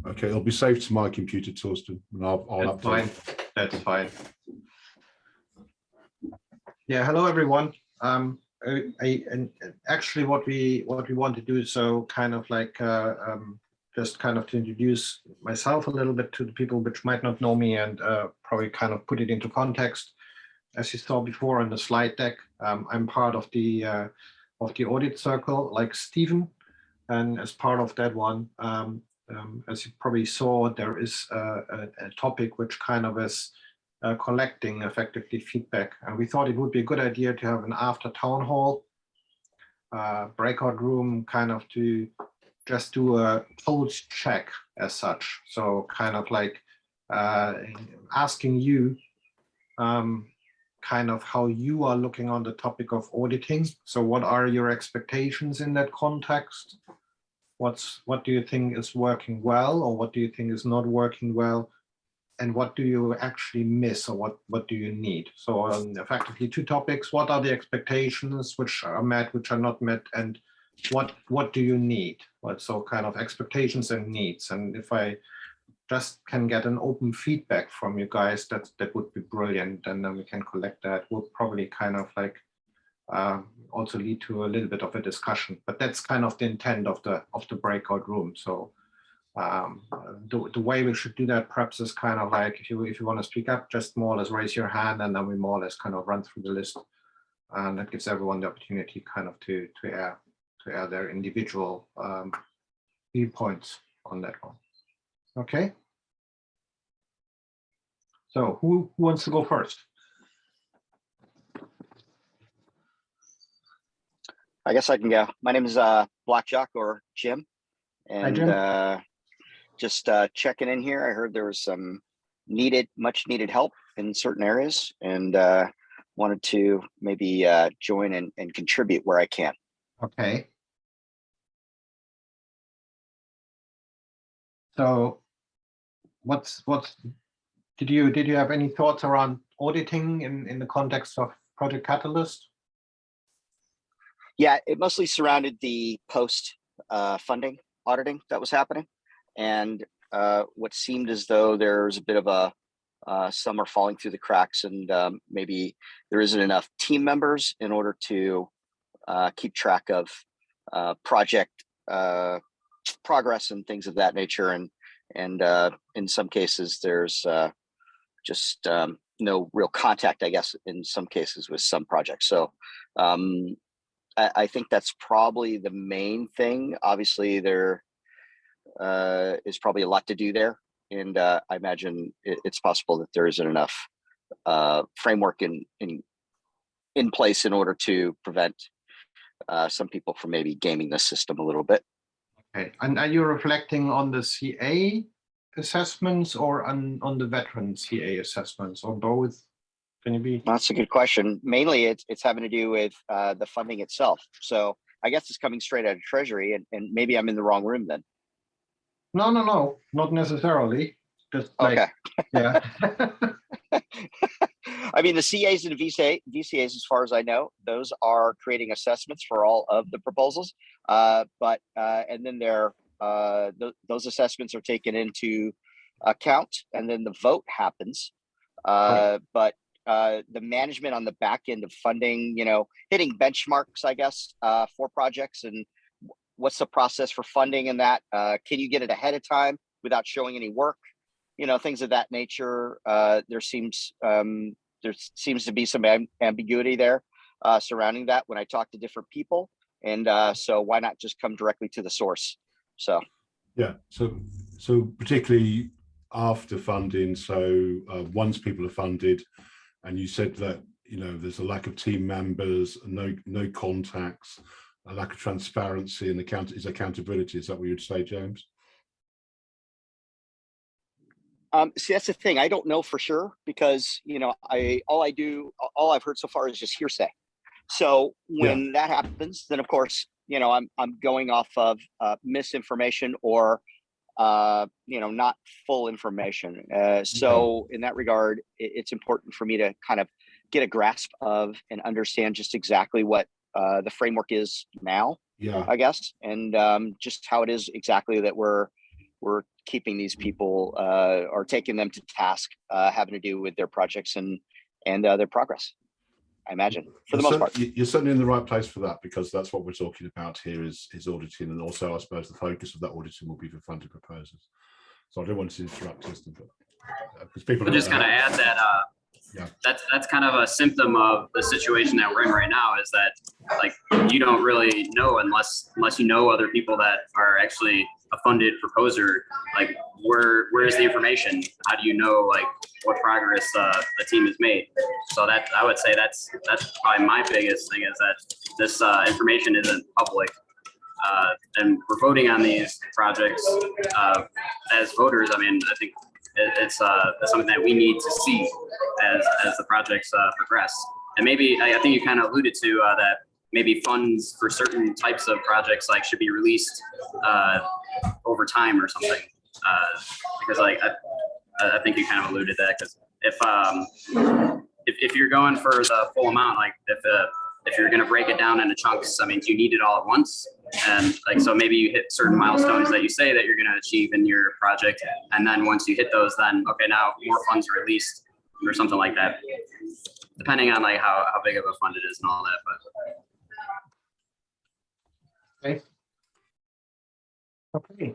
Okay, it'll be saved to my computer, Torsten, and I'll That's update. fine. That's fine. Yeah, hello everyone. And actually, what we want to do is so kind of like just kind of to introduce myself a little bit to the people which might not know me, and probably kind of put it into context. As you saw before on the slide deck, I'm part of the audit circle, like Stephen, and as part of that one, as you probably saw, there is a topic which kind of is collecting effectively feedback, and we thought it would be a good idea to have an after town hall breakout room, kind of to just do a pulse check as such. So kind of like asking you kind of how you are looking on the topic of auditing. So what are your expectations in that context? What do you think is working well, or what do you think is not working well? And what do you actually miss, or what do you need? So effectively 2 topics: what are the expectations which are met, which are not met, and what do you need? So kind of expectations and needs. And if I just can get an open feedback from you guys, that would be brilliant. And then we can collect that. We'll probably kind of like also lead to a little bit of a discussion, but that's kind of the intent of the breakout room. So the way we should do that perhaps is kind of like, if you want to speak up, just more or less raise your hand, and then we more or less kind of run through the list, and that gives everyone the opportunity kind of to air their individual viewpoints on that one. Okay. So who wants to go first? I guess I can go. My name is Blackjack, or Jim, and Hi, Jim. just checking in here. I heard there was some much needed help in certain areas, and wanted to maybe join and contribute where I can. Okay. So did you have any thoughts around auditing in the context of Project Catalyst? Yeah, it mostly surrounded the post funding auditing that was happening, and what seemed as though there's a bit of some are falling through the cracks, and maybe there isn't enough team members in order to keep track of project progress and things of that nature, and in some cases there's just no real contact, I guess, in some cases with some projects. So I think that's probably the main thing. Obviously, there is probably a lot to do there, and I imagine it's possible that there isn't enough framework in place in order to prevent some people from maybe gaming the system a little bit. Okay, and are you reflecting on the CA assessments or on the veteran CA assessments, or both? Can you be? That's a good question. Mainly, it's having to do with the funding itself. So I guess it's coming straight out of Treasury, and maybe I'm in the wrong room then. No, not necessarily. Just like, okay. Yeah. I mean, the CAs and VCAs, as far as I know, those are creating assessments for all of the proposals. But and then those assessments are taken into account, and then the vote happens. Right. But the management on the back end of funding, hitting benchmarks, I guess, for projects, and what's the process for funding and that? Can you get it ahead of time without showing any work? Things of that nature. There seems to be some ambiguity there surrounding that when I talk to different people, and so why not just come directly to the source? So yeah, so particularly after funding, so once people are funded, and you said that there's a lack of team members, no contacts, a lack of transparency, and accountability. Is that what you'd say, James? See, that's the thing. I don't know for sure, because all I've heard so far is just hearsay. So when that happens, then of course I'm going off of misinformation or not full information. So in that regard, it's important for me to kind of get a grasp of and understand just exactly what the framework is now. I guess, and just how it is exactly that we're we're keeping these people or taking them to task having to do with their projects and their progress. I imagine for the most part. You're certainly in the right place for that, because that's what we're talking about here is auditing, and also I suppose the focus of that auditing will be for funded proposals. So I don't want to interrupt Kristen, but because people I'll just kind of add that yeah, that's kind of a symptom of the situation that we're in right now, is that like you don't really know unless you know other people that are actually a funded proposer, like where is the information? How do you know like what progress the team has made? So that I would say that's probably my biggest thing, is that this information isn't public. And we're voting on these projects as voters. I mean, I think it's something that we need to see as the projects progress. And maybe I think you kind of alluded to that maybe funds for certain types of projects like should be released over time or something. Because like I think you kind of alluded to that, because if you're going for the full amount, like if you're going to break it down into chunks, I mean, do you need it all at once? And like, so maybe you hit certain milestones that you say that you're going to achieve in your project. And then once you hit those, then, okay, now more funds are released or something like that, depending on like how big of a fund it is and all that. But Okay,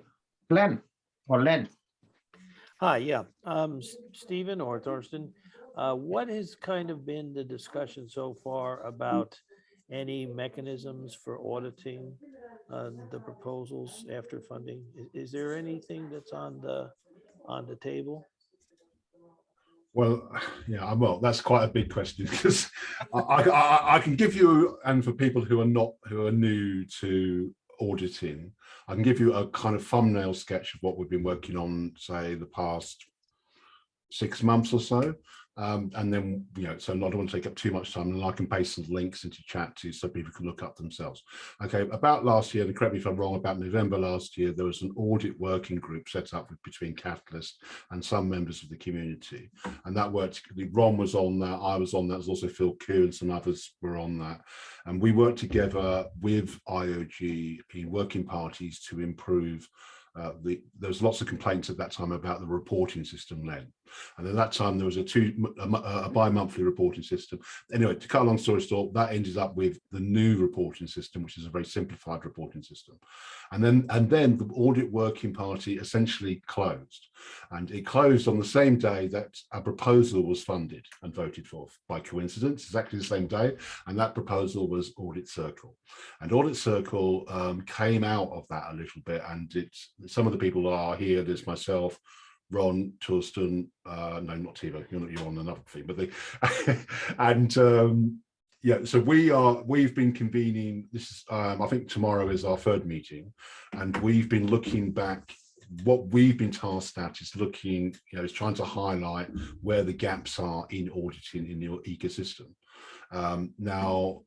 Glenn or Len. Hi, yeah. Stephen or Thorsten, what has kind of been the discussion so far about any mechanisms for auditing the proposals after funding? Is there anything that's on the table? well, yeah, well, that's quite a big question, because I can give you, and for people who are new to auditing, I can give you a kind of thumbnail sketch of what we've been working on, say, the past 6 months or so. And then, so I don't want to take up too much time, and I can paste some links into chat too, so people can look up themselves. Okay, about last year, and correct me if I'm wrong, about November last year, there was an audit working group set up between Catalyst and some members of the community. And that worked, Ron was on that, I was on that, there's also Phil Koo and some others were on that. And we worked together with IOG in working parties to improve there's lots of complaints at that time about the reporting system, Len. And at that time, there was a bi-monthly reporting system. Anyway, to cut a long story short, that ended up with the new reporting system, which is a very simplified reporting system. And then the audit working party essentially closed. And it closed on the same day that a proposal was funded and voted for, by coincidence, exactly the same day. And that proposal was Audit Circle. And Audit Circle came out of that a little bit. And some of the people are here, there's myself, Ron, Thorsten, no, not Tivo, you're on another thing, but yeah, so we've been convening, this is, I think tomorrow is our third meeting, and we've been looking back. What we've been tasked at is looking, is trying to highlight where the gaps are in auditing in your ecosystem. Now,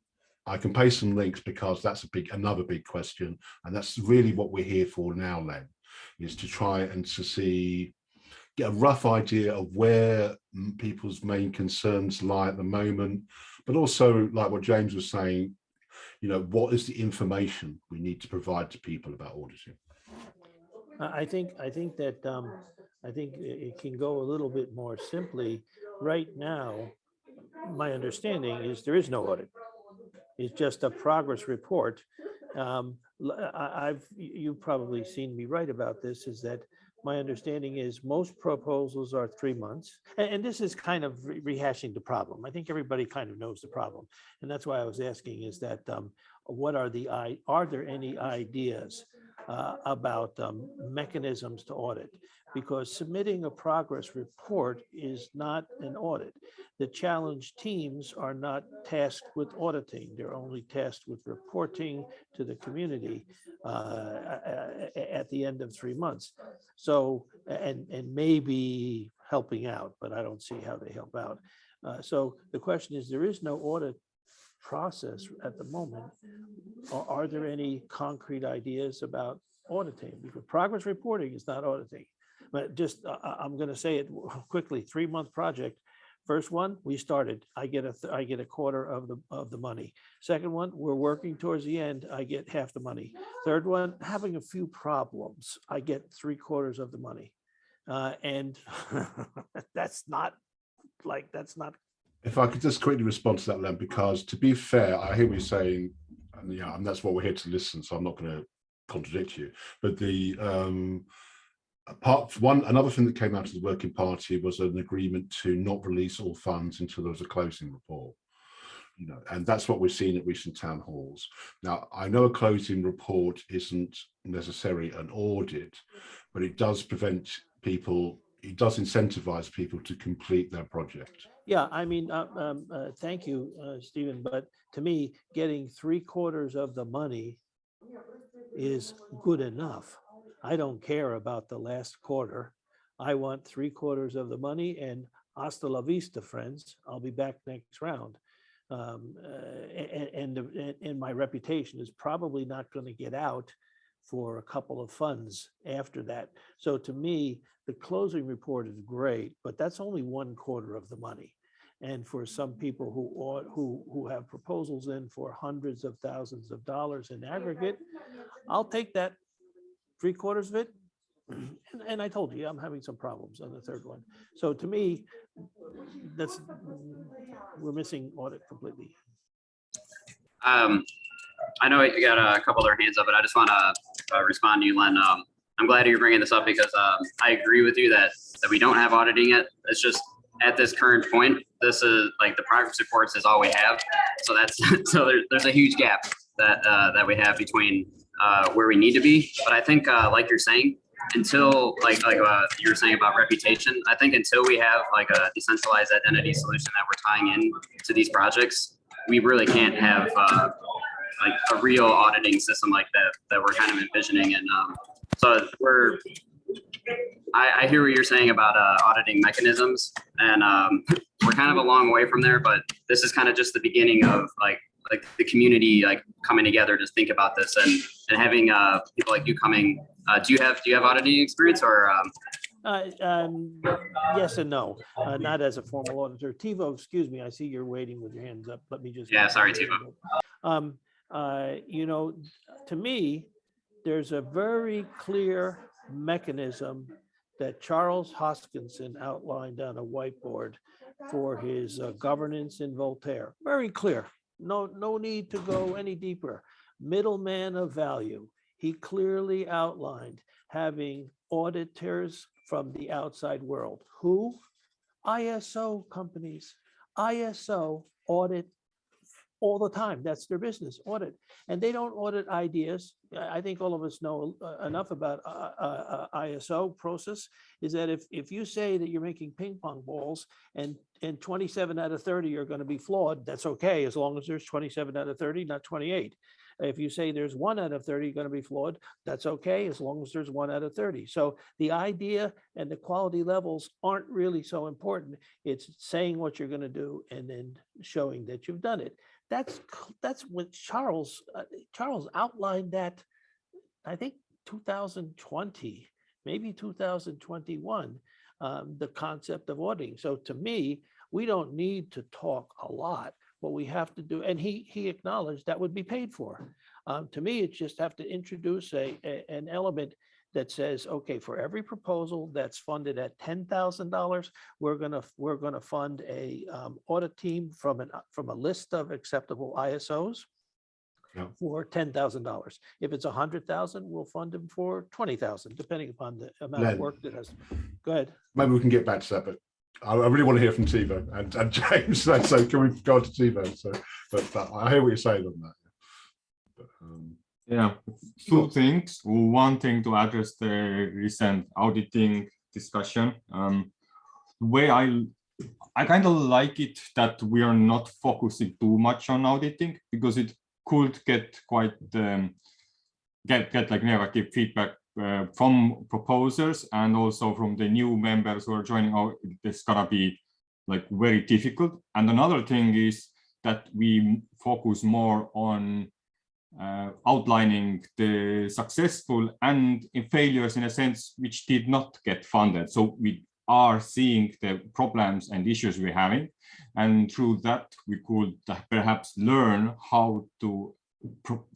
I can paste some links because that's another big question, and that's really what we're here for now, Len, is to try and to get a rough idea of where people's main concerns lie at the moment, but also, like what James was saying, what is the information we need to provide to people about auditing? I think that I think it can go a little bit more simply. Right now, my understanding is there is no audit. It's just a progress report. You've probably seen me write about this, is that my understanding is most proposals are 3 months. And this is kind of rehashing the problem. I think everybody kind of knows the problem. And that's why I was asking is that are there any ideas about mechanisms to audit? Because submitting a progress report is not an audit. The challenge teams are not tasked with auditing. They're only tasked with reporting to the community at the end of 3 months. So, and maybe helping out, but I don't see how they help out. So the question is, there is no audit process at the moment. Are there any concrete ideas about auditing? Because progress reporting is not auditing. But just, I'm going to say it quickly, 3-month project, First one, we started. I get a quarter of the money. Second one, we're working towards the end. I get half the money. Third one, having a few problems. I get 3/4 of the money, and that's not. If I could just quickly respond to that, Len, because to be fair, I hear what you're saying, and yeah, and that's what we're here to listen. So I'm not going to contradict you. But the another thing that came out of the working party was an agreement to not release all funds until there was a closing report. You know, and that's what we're seeing at recent town halls. Now, I know a closing report isn't necessarily an audit, but it does prevent people. It does incentivize people to complete their project. Yeah, I mean, thank you, Stephen, but to me, getting 3/4 of the money is good enough. I don't care about the last quarter. I want 3/4 of the money, and hasta la vista, friends. I'll be back next round. And my reputation is probably not going to get out for a couple of funds after that. So to me, the closing report is great, but that's only 1/4 of the money. And for some people who have proposals in for hundreds of thousands of dollars in aggregate, I'll take that 3/4 of it. And I told you, I'm having some problems on the third one. So to me, we're missing audit completely. I know you got a couple other hands up, but I just want to respond to you, Len. I'm glad you're bringing this up because I agree with you that we don't have auditing yet. It's just at this current point, this is like the progress reports is all we have. So that's there's a huge gap that we have between where we need to be. But I think like you're saying, until like you were saying about reputation, I think until we have like a decentralized identity solution that we're tying in to these projects, we really can't have like a real auditing system like that we're kind of envisioning. And so I hear what you're saying about auditing mechanisms, and we're kind of a long way from there, but this is kind of just the beginning of like the community like coming together to think about this and having people like you coming. Do you have auditing experience or? Yes and no, not as a formal auditor. Tivo, excuse me, I see you're waiting with your hands up. Let me just. Yeah, sorry, Tivo. You know, to me, there's a very clear mechanism that Charles Hoskinson outlined on a whiteboard for his governance in Voltaire. Very clear. No need to go any deeper. Middleman of value. He clearly outlined having auditors from the outside world. Who? ISO companies. ISO audit all the time. That's their business, audit. And they don't audit ideas. I think all of us know enough about ISO process, is that if you say that you're making ping pong balls and 27 out of 30 are going to be flawed, that's okay, as long as there's 27 out of 30, not 28. If you say there's 1 out of 30 going to be flawed, that's okay, as long as there's 1 out of 30. So the idea and the quality levels aren't really so important. It's saying what you're going to do and then showing that you've done it. That's what Charles outlined that, I think 2020, maybe 2021, the concept of auditing. So to me, we don't need to talk a lot. What we have to do, and he acknowledged that would be paid for. To me, it's just have to introduce an element that says, okay, for every proposal that's funded at $10,000, we're gonna fund a audit team from a list of acceptable ISOs for $10,000. If it's 100,000, we'll fund them for 20,000, depending upon the amount of work that has. Go ahead. Maybe we can get back to that, but I really want to hear from Tivo and James. So can we go to Tivo? So, but I hear what you're saying on that. But, yeah, two things. One thing to address the recent auditing discussion. The way I kind of like it that we are not focusing too much on auditing, because it could get quite get like negative feedback from proposers and also from the new members who are joining. It's gonna be like very difficult. And another thing is that we focus more on outlining the successful and failures, in a sense, which did not get funded. So are seeing the problems and issues we're having. And through that, we could perhaps learn how to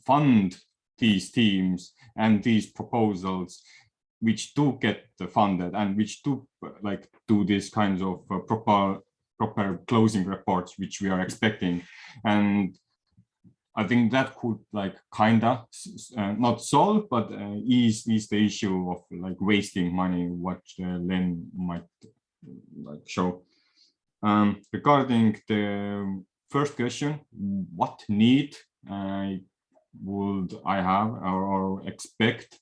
fund these teams and these proposals which do get funded and which do like do these kinds of proper closing reports which we are expecting. And I think that could like kinda not solve, but ease the issue of like wasting money, what Len might like show. Regarding the first question, what need would I have or expect?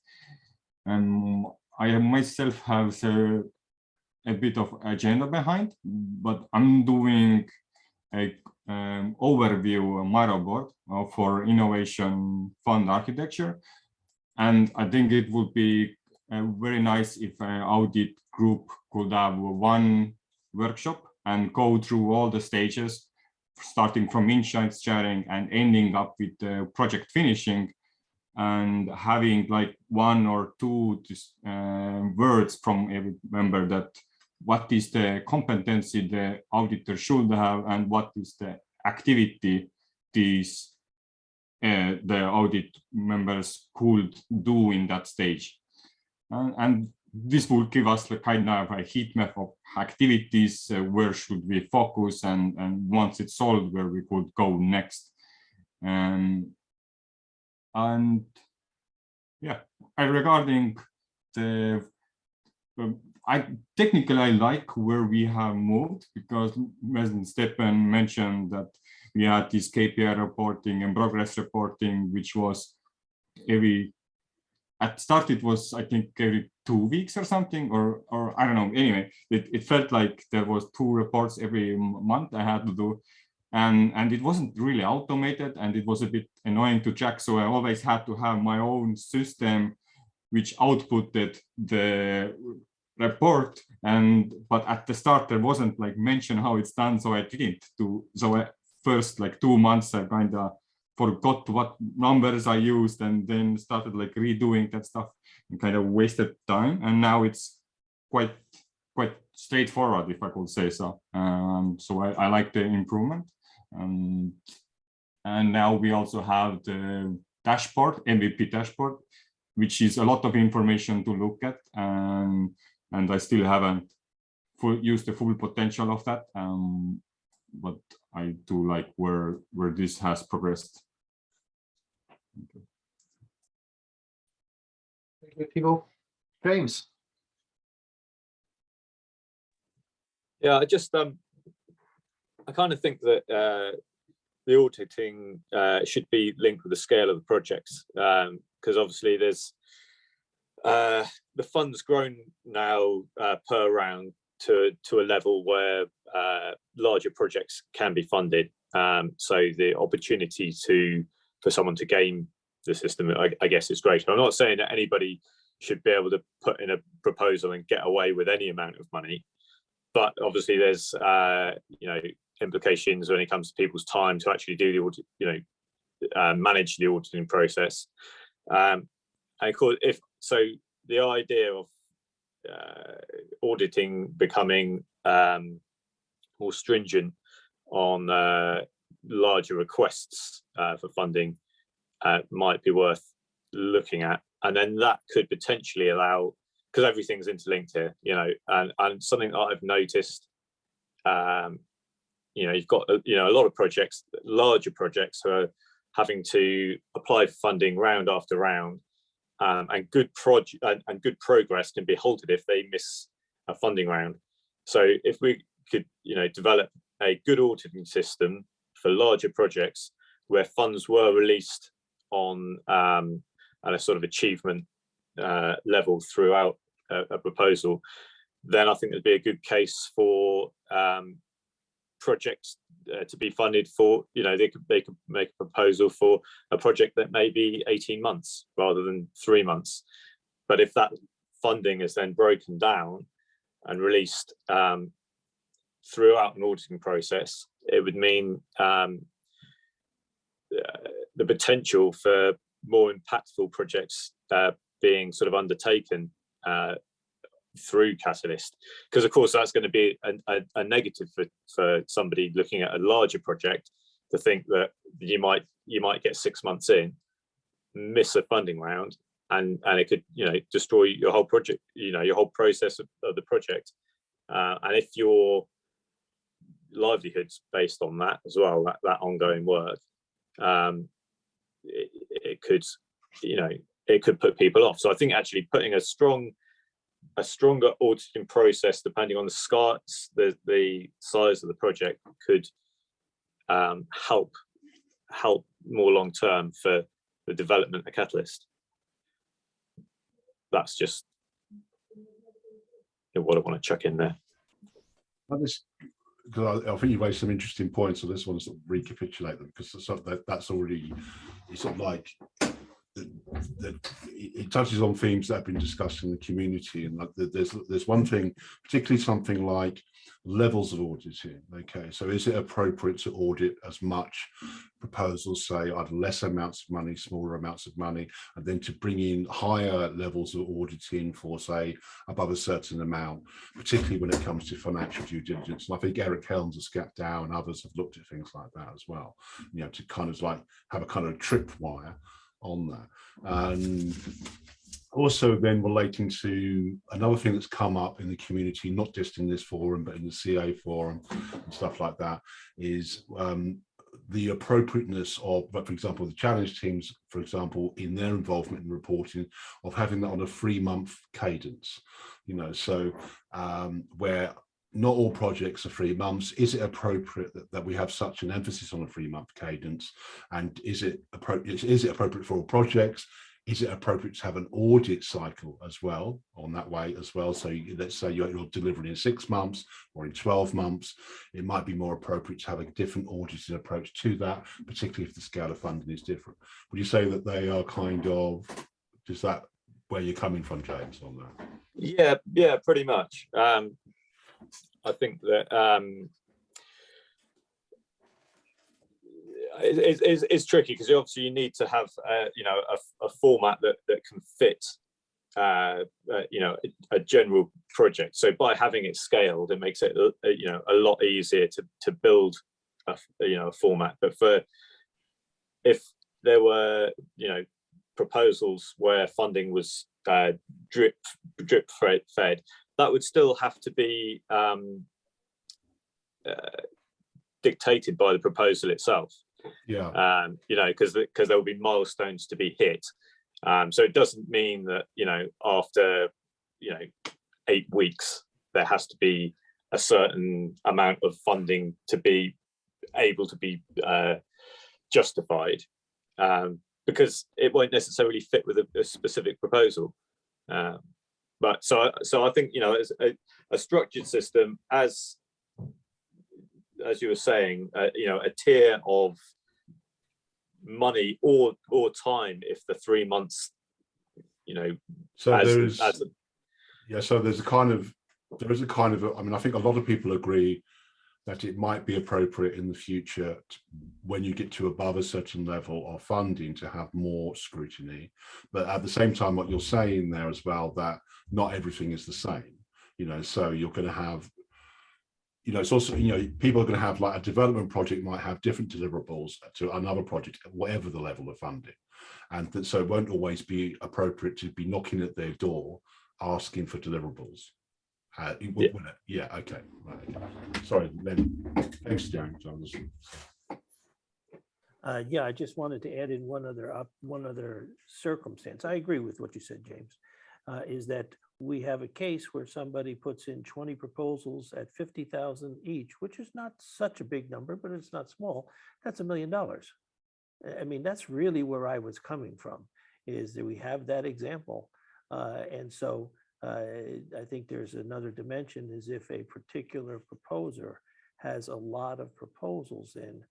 I myself have a bit of agenda behind, but I'm doing a overview Miro board for innovation fund architecture, and I think it would be very nice if an audit group could have one workshop and go through all the stages, starting from insights sharing and ending up with the project finishing, and having like one or two words from every member that what is the competency the auditor should have and what is the activity these the audit members could do in that stage. And this will give us the kind of a heat map of activities, where should we focus, and once it's solved, where we could go next. And yeah, regarding the I like where we have moved, because as Stefan mentioned that we had this KPI reporting and progress reporting, which was at start it was I think every 2 weeks or something, or I don't know. Anyway, it felt like there was 2 reports every month I had to do, and it wasn't really automated, and it was a bit annoying to track. So I always had to have my own system which outputted the report, but at the start there wasn't like mention how it's done, so I didn't do. So first like 2 months I kind of forgot what numbers I used, and then started like redoing that stuff and kind of wasted time. And now it's quite straightforward, if I could say so. So I like the improvement. And now we also have the dashboard, MVP dashboard, which is a lot of information to look at, and I still haven't used the full potential of that. But I do like where this has progressed. Thank you, Thibault. James. Yeah, I kind of think that the auditing should be linked with the scale of the projects, because obviously there's the fund's grown now per round to a level where larger projects can be funded. So the opportunity for someone to game the system, I guess, is great. I'm not saying that anybody should be able to put in a proposal and get away with any amount of money, but obviously there's implications when it comes to people's time to actually do the audit, manage the auditing process. And of course, the idea of auditing becoming more stringent on larger requests for funding might be worth looking at, and then that could potentially allow, because everything's interlinked here, and something that I've noticed, you've got a lot of projects, larger projects, who are having to apply for funding round after round, and good progress can be halted if they miss a funding round. So if we could, develop a good auditing system for larger projects where funds were released on at a sort of achievement level throughout a proposal, then I think there'd be a good case for projects to be funded for, they could make a proposal for a project that may be 18 months rather than 3 months. But if that funding is then broken down and released throughout an auditing process, it would mean the potential for more impactful projects being sort of undertaken through Catalyst, because of course that's going to be a negative for somebody looking at a larger project, to think that you might get 6 months in, miss a funding round, and it could, you know, destroy your whole project, you know, your whole process of the project. And if your livelihood's based on that as well, that ongoing work, it could, you know, it could put people off. So I think actually putting a stronger auditing process, depending on the size of the project, could help more long term for the development of Catalyst. That's just what I want to chuck in there. Because I think you raised some interesting points, so this one sort of recapitulate them, because that's already, it's sort of like it touches on themes that have been discussed in the community, and like there's one thing, particularly something like levels of auditing. Okay, so is it appropriate to audit as much proposals, say either less amounts of money, smaller amounts of money, and then to bring in higher levels of auditing for, say, above a certain amount, particularly when it comes to financial due diligence? And I think Eric Helms has Gap Dow and others have looked at things like that as well, you know, to kind of like have a kind of tripwire on that. And also then relating to another thing that's come up in the community, not just in this forum, but in the CA forum and stuff like that, is the appropriateness of, but for example, the challenge teams, for example, in their involvement in reporting, of having that on a 3-month cadence, you know, so where not all projects are 3 months. Is it appropriate that we have such an emphasis on a 3-month cadence? And is it appropriate for all projects? Is it appropriate to have an audit cycle as well on that way as well? So let's say you're delivering in 6 months or in 12 months, it might be more appropriate to have a different auditing approach to that, particularly if the scale of funding is different. Would you say that they are kind of, is that where you're coming from, James, on that? Yeah, pretty much. I think that it's tricky, because obviously you need to have you know, a format that can fit you know, a general project. So by having it scaled, it makes it you know, a lot easier to build you know, a format. But if there were, you know, proposals where funding was drip fed, that would still have to be dictated by the proposal itself. Yeah. You know, because there will be milestones to be hit. So it doesn't mean that, you know, after, you know, 8 weeks, there has to be a certain amount of funding to be able to be justified, because it won't necessarily fit with a specific proposal. But so I think, you know, as a structured system, as you were saying, you know, a tier of money or time if the 3 months, you know. So there's a kind of, I mean, I think a lot of people agree that it might be appropriate in the future when you get to above a certain level of funding to have more scrutiny. But at the same time, what you're saying there as well, that not everything is the same, you know, so you're going to have, you know, it's also, you know, people are going to have, like, a development project might have different deliverables to another project, whatever the level of funding. And so it won't always be appropriate to be knocking at their door asking for deliverables. Yeah, okay. Right, okay. Sorry, Len. Thanks, James. Yeah, I just wanted to add in one other circumstance. I agree with what you said, James, is that we have a case where somebody puts in 20 proposals at 50,000 each, which is not such a big number, but it's not small. That's $1 million. I mean, that's really where I was coming from, is that we have that example. And so I think there's another dimension, is if a particular proposer has a lot of proposals in,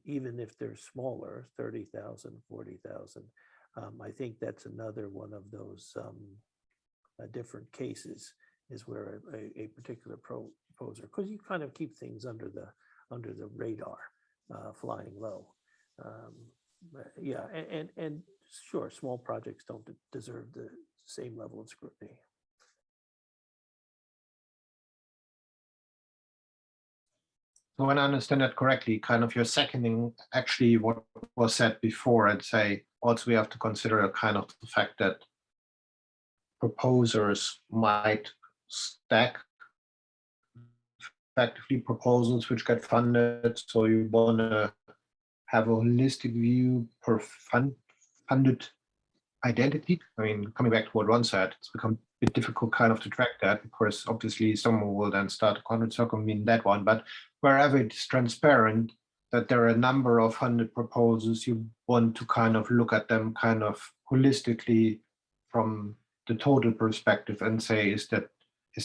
even if they're smaller, 30,000, 40,000, I think that's another one of those different cases, is where a particular proposer, because you kind of keep things under the radar, flying low. Yeah, and sure, small projects don't deserve the same level of scrutiny. when I understand that correctly, kind of you're seconding actually what was said before, and say also we have to consider kind of the fact that proposers might stack effectively proposals which get funded. So you want to have a holistic view per funded identity. I mean, coming back to what Ron said, it's become a bit difficult kind of to track that, because obviously someone will then start a content circumvent that one. But wherever it's transparent that there are a number of funded proposals, you want to kind of look at them kind of holistically from the total perspective and say, is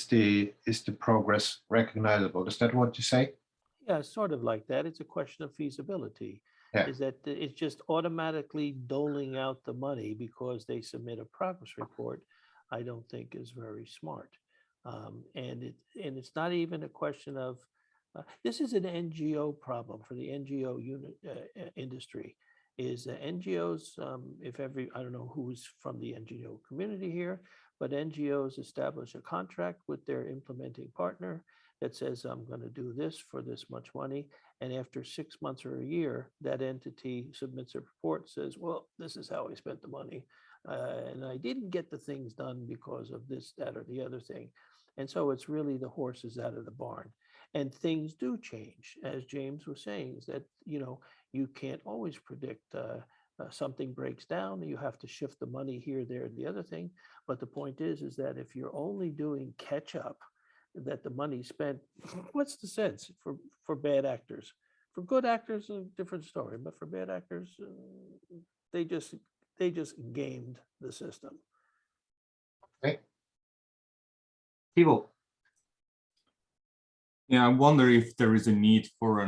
the progress recognizable? Is that what you say? Yeah, sort of like that. It's a question of feasibility. Yeah. Is that it's just automatically doling out the money because they submit a progress report, I don't think is very smart. And it's not even a question of, this is an NGO problem for the NGO industry. Is NGOs, I don't know who's from the NGO community here, but NGOs establish a contract with their implementing partner that says, I'm going to do this for this much money. And after 6 months or a year, that entity submits a report, says, well, this is how I spent the money. And I didn't get the things done because of this, that, or the other thing. And so it's really the horses out of the barn. And things do change, as James was saying, is that, you can't always predict something breaks down, you have to shift the money here, there, and the other thing. But the point is that if you're only doing catch up, that the money spent, what's the sense for bad actors? For good actors, a different story, but for bad actors, they just gamed the system. Okay. People. Yeah, I wonder if there is a need for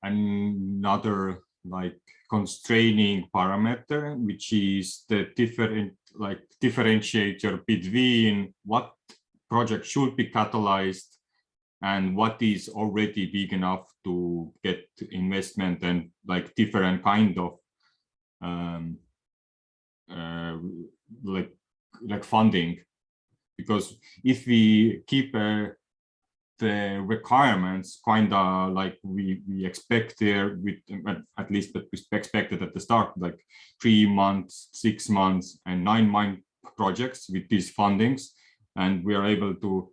another like constraining parameter, which is the differentiator between what project should be catalyzed and what is already big enough to get investment, and like different kind of like funding. Because if we keep the requirements kind of like we expect there, with at least that we expected at the start, like 3 months, 6 months, and 9-month projects with these fundings, and we are able to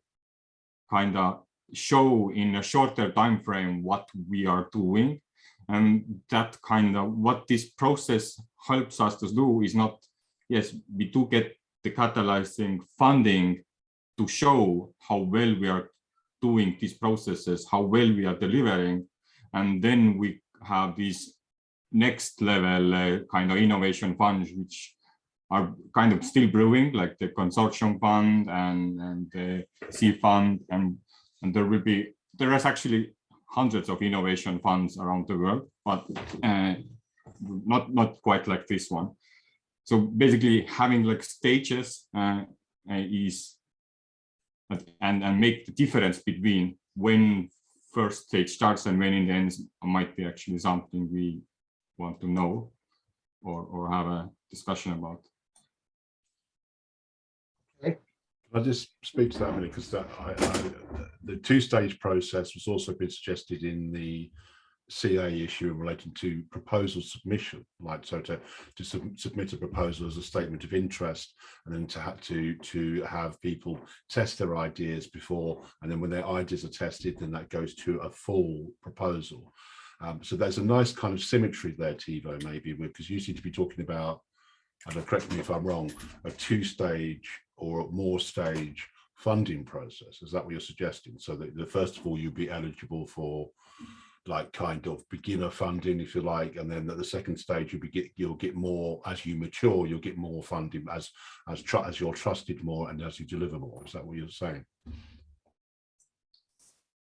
kind of show in a shorter time frame what we are doing. And that kind of what this process helps us to do is not, yes, we do get the catalyzing funding to show how well we are doing these processes, how well we are delivering. And then we have these next level kind of innovation funds, which are kind of still brewing, like the consortium fund and the C fund, and there is actually hundreds of innovation funds around the world, but not quite like this one. So basically having like stages is and make the difference between when first stage starts and when it ends might be actually something we want to know or have a discussion about. I'll just speak to that a minute, because the two-stage process was also been suggested in the CA issue relating to proposal submission, like so to submit a proposal as a statement of interest, and then to have people test their ideas before, and then when their ideas are tested, then that goes to a full proposal. So there's a nice kind of symmetry there, Tivo, maybe, because you seem to be talking about, and correct me if I'm wrong, a two-stage or more stage funding process. Is that what you're suggesting? So that first of all, you'd be eligible for like kind of beginner funding, if you like, and then at the second stage you'll get more as you mature. You'll get more funding as you're trusted more and as you deliver more. Is that what you're saying?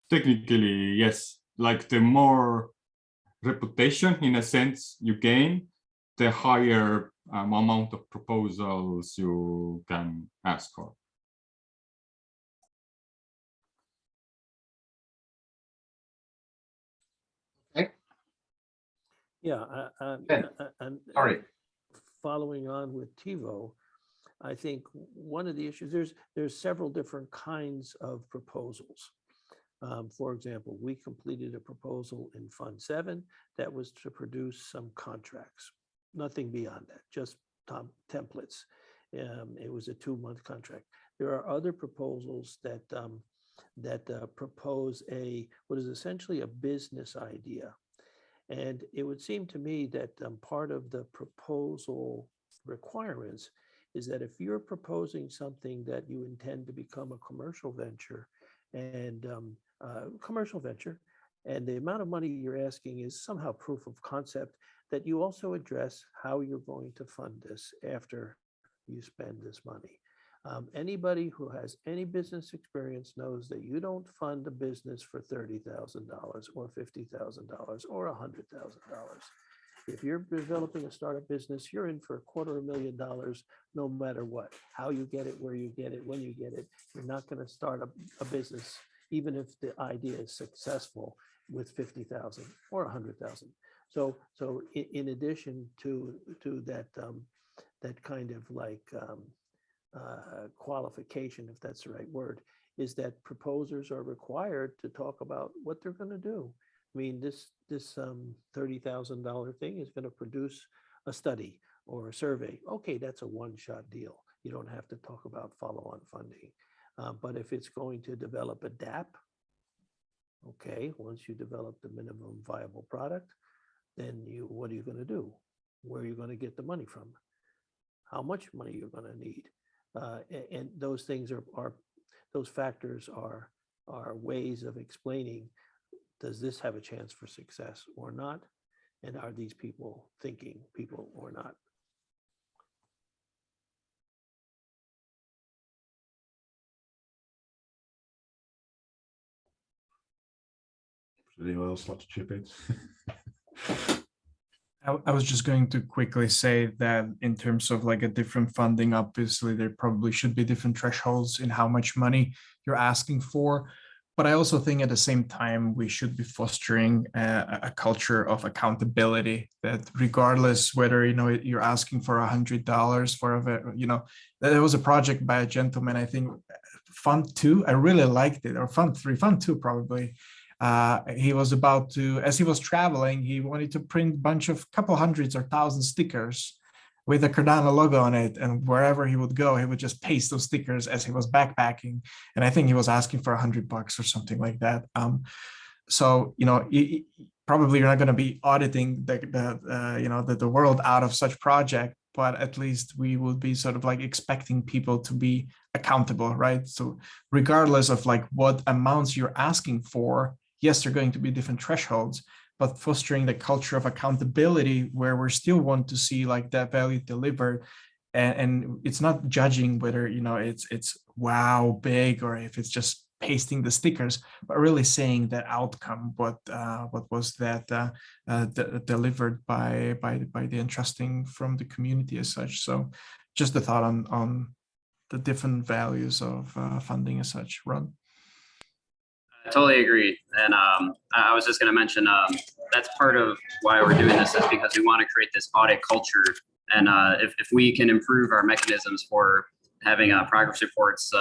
Technically, yes. Like the more reputation, in a sense, you gain, the higher amount of proposals you can ask for. Yeah, Sorry. Following on with Tivo, I think one of the issues, there's several different kinds of proposals. For example, we completed a proposal in Fund 7 that was to produce some contracts. Nothing beyond that, just templates. It was a 2-month contract. There are other proposals that propose what is essentially a business idea. And it would seem to me that part of the proposal requirements is that if you're proposing something that you intend to become a commercial venture, and the amount of money you're asking is somehow proof of concept, that you also address how you're going to fund this after you spend this money. Anybody who has any business experience knows that you don't fund a business for $30,000 or $50,000 or $100,000. If you're developing a startup business, you're in for $250,000, no matter what, how you get it, where you get it, when you get it. You're not going to start a business, even if the idea is successful, with 50,000 or 100,000. So in addition to that, that kind of like qualification, if that's the right word, is that proposers are required to talk about what they're going to do. I mean, this $30,000 thing is going to produce a study or a survey. Okay, that's a one-shot deal. You don't have to talk about follow-on funding. But if it's going to develop a DAP, okay, once you develop the minimum viable product, then what are you going to do? Where are you going to get the money from? How much money you're going to need? And those things those factors are ways of explaining, does this have a chance for success or not? And are these people thinking people or not? Does anyone else like to chip in? I was just going to quickly say that in terms of like a different funding, obviously there probably should be different thresholds in how much money you're asking for. But I also think at the same time, we should be fostering a culture of accountability, that regardless whether, you're asking for $100 for there was a project by a gentleman, I think Fund 2, I really liked it, or Fund 3, Fund 2 probably. He was about to, as he was traveling, he wanted to print a couple hundreds or thousand stickers with the Cardano logo on it, and wherever he would go, he would just paste those stickers as he was backpacking. And I think he was asking for $100 or something like that. So probably you're not going to be auditing the world out of such project, but at least we would be sort of like expecting people to be accountable, right? So regardless of like what amounts you're asking for, yes, there are going to be different thresholds, but fostering the culture of accountability where we still want to see like that value delivered. And it's not judging whether, it's wow big or if it's just pasting the stickers, but really saying that outcome, what was that delivered by the entrusting from the community as such. So just a thought on the different values of funding as such. Ron? I totally agree. And I was just going to mention that's part of why we're doing this, is because we want to create this audit culture. And if we can improve our mechanisms for having progress reports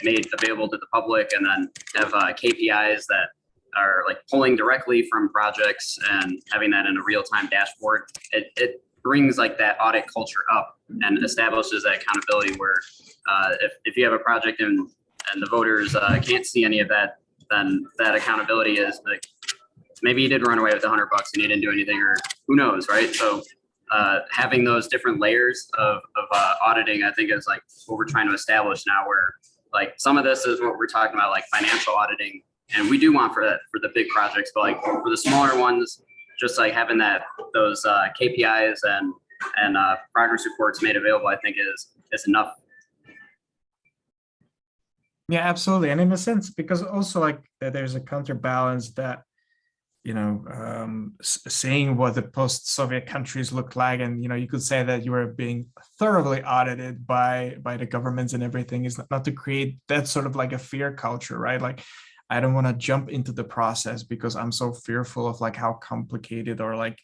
made available to the public, and then have KPIs that are like pulling directly from projects and having that in a real-time dashboard, it brings like that audit culture up and establishes that accountability where if you have a project and the voters can't see any of that, then that accountability is like, maybe you did run away with $100 and you didn't do anything, or who knows, right? So having those different layers of auditing, I think, is like what we're trying to establish now, where like some of this is what we're talking about, like financial auditing, and we do want for the big projects, but like for the smaller ones, just like having those KPIs and progress reports made available, I think is enough. Yeah, absolutely. And in a sense, because also like there's a counterbalance that, seeing what the post-Soviet countries look like, and, you could say that you were being thoroughly audited by the governments and everything, is not to create that sort of like a fear culture, right? Like, I don't want to jump into the process because I'm so fearful of like how complicated or like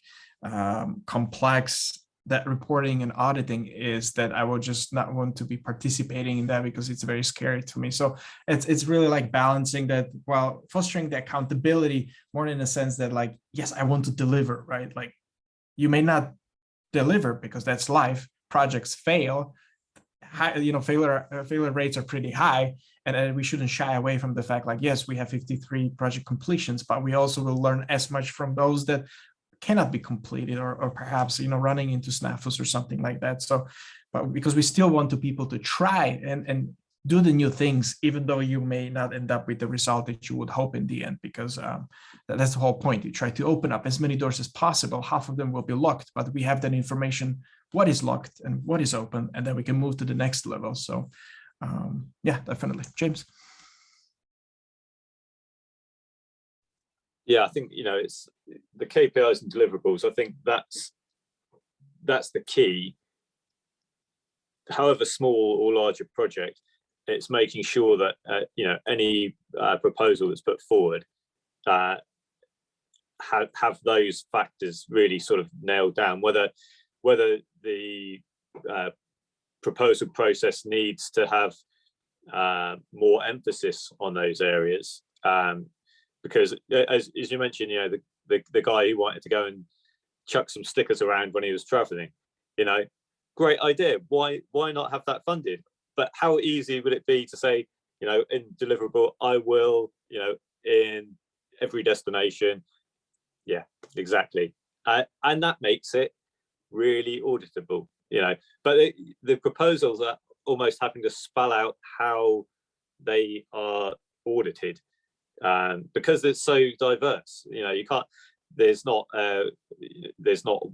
complex that reporting and auditing is that I will just not want to be participating in that because it's very scary to me. So it's really like balancing that while fostering the accountability more in a sense that like, yes, I want to deliver, right? Like you may not deliver because that's life. Projects fail. Failure rates are pretty high, and we shouldn't shy away from the fact like, yes, we have 53 project completions, but we also will learn as much from those that cannot be completed or perhaps running into snafus or something like that. So but because we still want the people to try and do the new things, even though you may not end up with the result that you would hope in the end, because that's the whole point. You try to open up as many doors as possible. Half of them will be locked, but we have that information, what is locked and what is open, and then we can move to the next level. So yeah, definitely. James. Yeah, I think it's the KPIs and deliverables. I think that's the key. However small or large a project, it's making sure that any proposal that's put forward have those factors really sort of nailed down. Whether the proposal process needs to have more emphasis on those areas. Because as you mentioned, the guy who wanted to go and chuck some stickers around when he was traveling, great idea. Why not have that funded? But how easy would it be to say, in deliverable, I will, in every destination. Yeah, exactly. And that makes it really auditable, but the proposals are almost having to spell out how they are audited. Because it's so diverse, you can't. There's not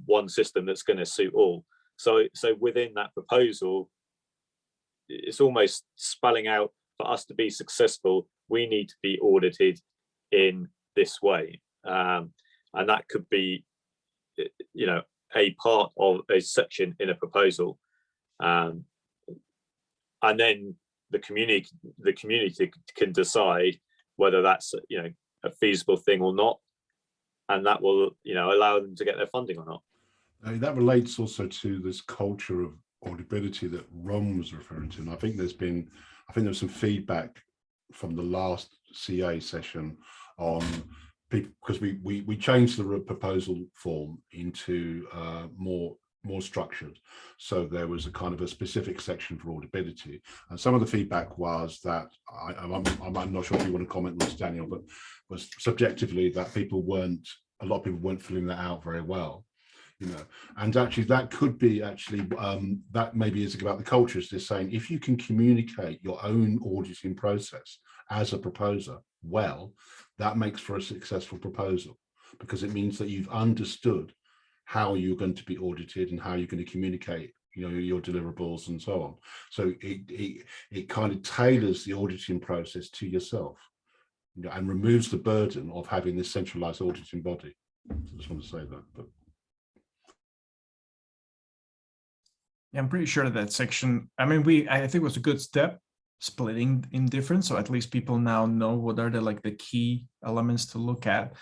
one system that's going to suit all. So within that proposal, it's almost spelling out, for us to be successful, we need to be audited in this way, and that could be, a part of a section in a proposal, and then the community can decide whether that's a feasible thing or not, and that will allow them to get their funding or not. That relates also to this culture of auditability that Ron was referring to, and I think there's some feedback from the last CA session on people, because we changed the proposal form into more structured. So there was a kind of a specific section for auditability, and some of the feedback was that I'm not sure if you want to comment on this, Daniel, but was subjectively that a lot of people weren't filling that out very well, and actually that could be that maybe is about the culture. Is just saying, if you can communicate your own auditing process as a proposer well, that makes for a successful proposal, because it means that you've understood how you're going to be audited and how you're going to communicate your deliverables and so on. So it kind of tailors the auditing process to yourself, and removes the burden of having this centralized auditing body. So I just want to say that. But yeah, I'm pretty sure that section, I think it was a good step, splitting in different, so at least people now know what are the key elements to look at.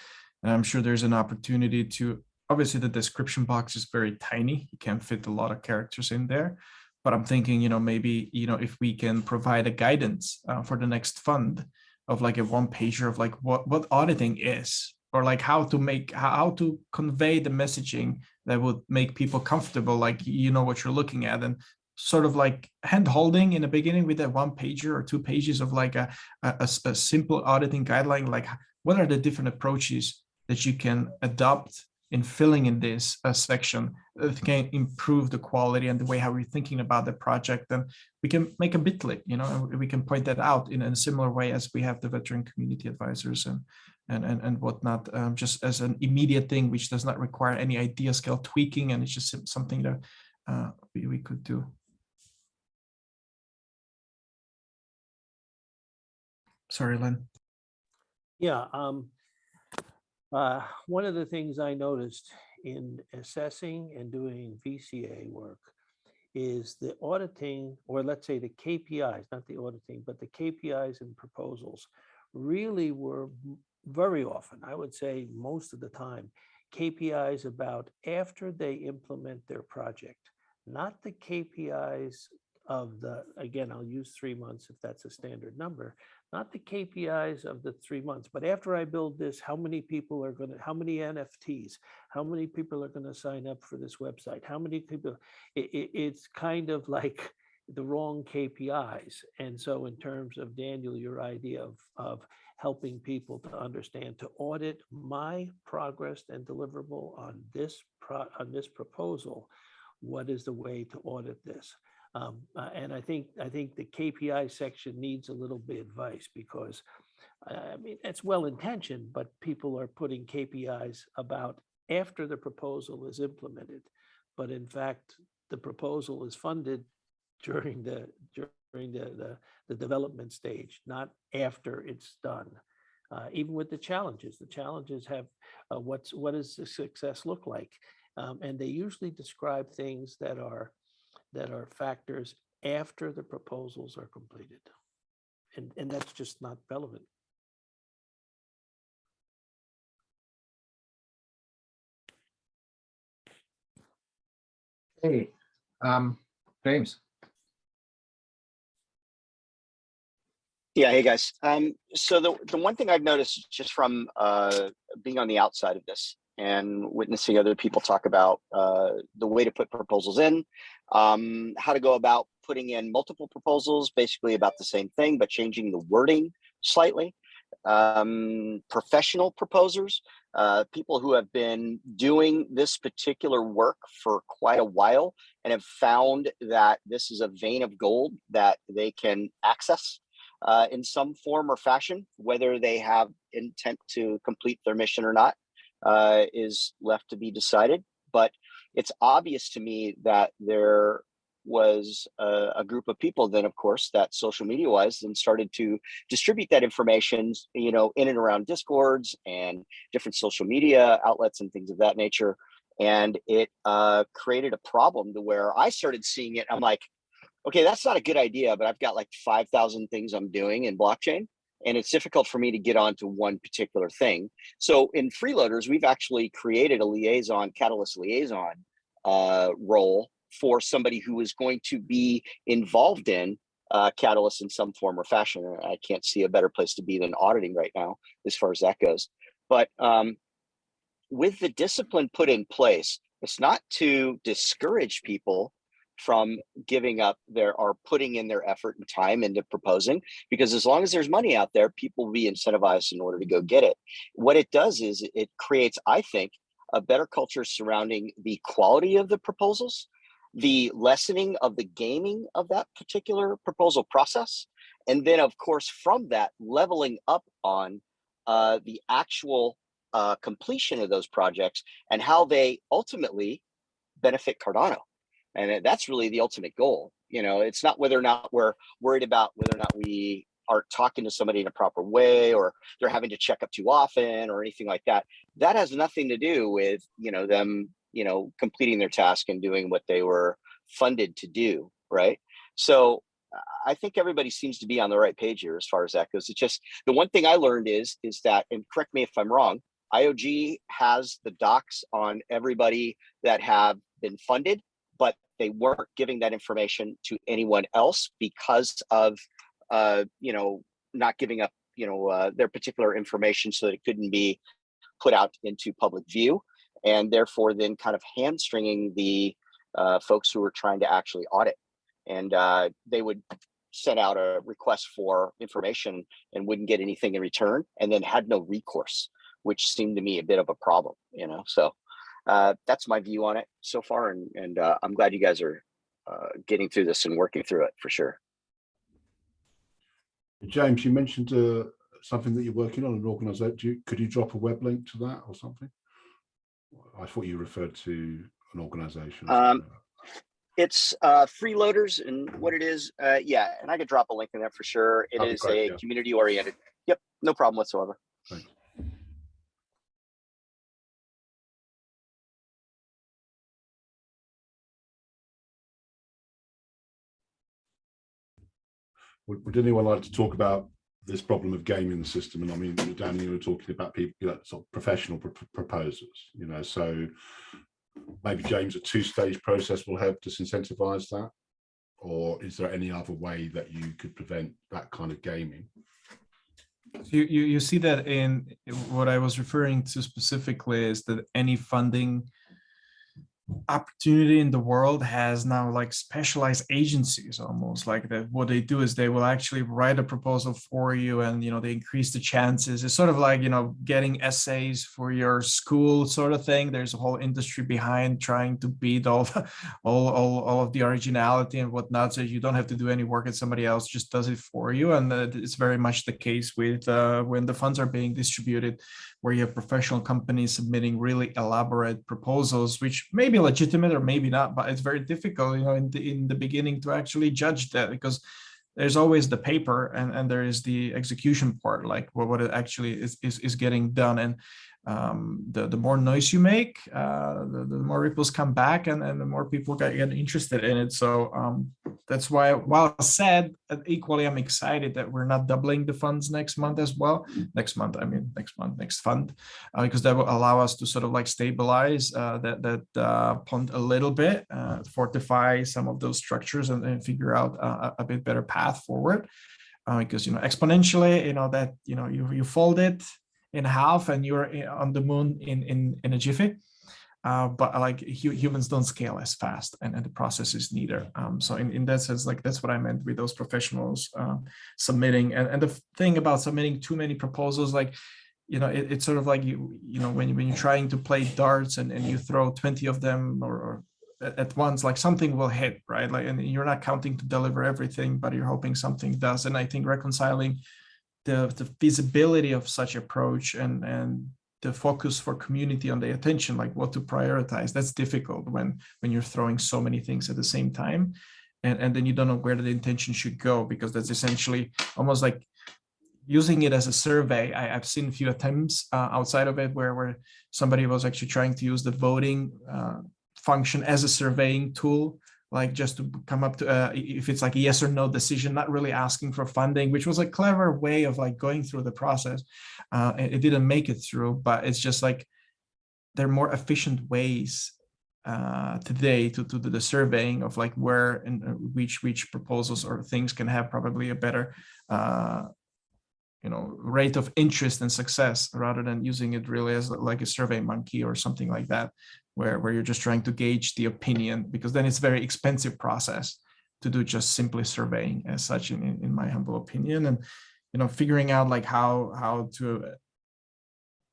And I'm sure there's an opportunity to, obviously the description box is very tiny, you can't fit a lot of characters in there, but I'm thinking, maybe, if we can provide a guidance for the next fund of a one pager of what auditing is, or how to convey the messaging that would make people comfortable, what you're looking at, and sort of hand holding in the beginning with that 1 pager or 2 pages of a simple auditing guideline, what are the different approaches that you can adopt in filling in this section that can improve the quality and the way how we're thinking about the project. And we can make a bitly, and we can point that out in a similar way as we have the veteran community advisors and whatnot, just as an immediate thing, which does not require any idea scale tweaking, and it's just something that we could do. Sorry, Len. Yeah. One of the things I noticed in assessing and doing VCA work is the auditing, or let's say the KPIs, not the auditing, but the KPIs and proposals really were very often, I would say most of the time, KPIs about after they implement their project, not the KPIs of the, again, I'll use 3 months if that's a standard number, not the KPIs of the 3 months, but after I build this, how many people are going to, how many NFTs, how many people are going to sign up for this website, how many people, it's kind of like the wrong KPIs. And so in terms of, Daniel, your idea of helping people to understand, to audit my progress and deliverable on this proposal, what is the way to audit this? And I think the KPI section needs a little bit of advice, because I mean, it's well intentioned, but people are putting KPIs about after the proposal is implemented. But in fact, the proposal is funded during the development stage, not after it's done. Even with the challenges have what does the success look like? And they usually describe things that are factors after the proposals are completed. And that's just not relevant. Hey, James. Yeah, hey guys. So the one thing I've noticed just from being on the outside of this and witnessing other people talk about the way to put proposals in, how to go about putting in multiple proposals, basically about the same thing, but changing the wording slightly. Professional proposers, people who have been doing this particular work for quite a while and have found that this is a vein of gold that they can access in some form or fashion. Whether they have intent to complete their mission or not is left to be decided. But it's obvious to me that there was a group of people then, of course, that social media wise then started to distribute that information, you know, in and around Discords and different social media outlets and things of that nature. And it created a problem to where I started seeing it. I'm like, okay, that's not a good idea, but I've got like 5,000 things I'm doing in blockchain, and it's difficult for me to get onto one particular thing. So in freeloaders, we've actually created a liaison, Catalyst liaison role for somebody who is going to be involved in Catalyst in some form or fashion. I can't see a better place to be than auditing right now, as far as that goes. But with the discipline put in place, it's not to discourage people from giving up their or putting in their effort and time into proposing, because as long as there's money out there, people will be incentivized in order to go get it. What it does is it creates, I think, a better culture surrounding the quality of the proposals, the lessening of the gaming of that particular proposal process, and then of course from that leveling up on the actual completion of those projects and how they ultimately benefit Cardano. And that's really the ultimate goal. You know, it's not whether or not we're worried about whether or not we are talking to somebody in a proper way or they're having to check up too often or anything like that. That has nothing to do with, you know, them, you know, completing their task and doing what they were funded to do, right? So I think everybody seems to be on the right page here as far as that goes. It's just the one thing I learned is that, and correct me if I'm wrong, IOG has the docs on everybody that have been funded, but they weren't giving that information to anyone else because of, you know, not giving up, you know, their particular information so that it couldn't be put out into public view, and therefore then kind of hamstringing the folks who were trying to actually audit. And they would send out a request for information and wouldn't get anything in return, and then had no recourse, which seemed to me a bit of a problem, you know. So that's my view on it so far, and I'm glad you guys are getting through this and working through it for sure. James, you mentioned something that you're working on, an organization. Could you drop a web link to that or something? I thought you referred to an organization. It's freeloaders, and what it is, yeah, and I could drop a link in there for sure. It is great, a community oriented. Yep, no problem whatsoever. Thanks. Would anyone like to talk about this problem of gaming the system. And I mean, Danny, you were talking about people, you know, sort of professional proposers, you know, so maybe, James, a two-stage process will help disincentivize that, or is there any other way that you could prevent that kind of gaming? You see that in what I was referring to specifically is that any funding opportunity in the world has now like specialized agencies, almost like that. What they do is they will actually write a proposal for you, and they increase the chances. It's sort of like getting essays for your school sort of thing. There's a whole industry behind trying to beat all of the originality and whatnot, so you don't have to do any work and somebody else just does it for you. And it's very much the case with when the funds are being distributed, where you have professional companies submitting really elaborate proposals, which may be legitimate or maybe not, but it's very difficult, in the beginning to actually judge that, because there's always the paper and there is the execution part, like what it actually is getting done. And the more noise you make, the more ripples come back, and the more people get interested in it. So that's why, while sad, equally I'm excited that we're not doubling the funds next month as well. Next fund, because that will allow us to sort of like stabilize that pond a little bit, fortify some of those structures, and figure out a bit better path forward. Because exponentially, that you fold it in half and you're on the moon in a jiffy. But like humans don't scale as fast, and the process is neither. So in that sense, like that's what I meant with those professionals submitting. And the thing about submitting too many proposals, like it's sort of like when you're trying to play darts and you throw 20 of them or at once, like something will hit, right? Like, and you're not counting to deliver everything, but you're hoping something does. And I think reconciling the feasibility of such approach and the focus for community on the attention, like what to prioritize, that's difficult when you're throwing so many things at the same time, and then you don't know where the intention should go, because that's essentially almost like using it as a survey. I've seen a few attempts outside of it where somebody was actually trying to use the voting function as a surveying tool, like just to come up to if it's like a yes or no decision, not really asking for funding, which was a clever way of like going through the process. It didn't make it through, but it's just like there are more efficient ways today to do the surveying of like where and which proposals or things can have probably a better rate of interest and success, rather than using it really as like a survey monkey or something like that, where you're just trying to gauge the opinion, because then it's a very expensive process to do just simply surveying as such, in my humble opinion. And figuring out like how to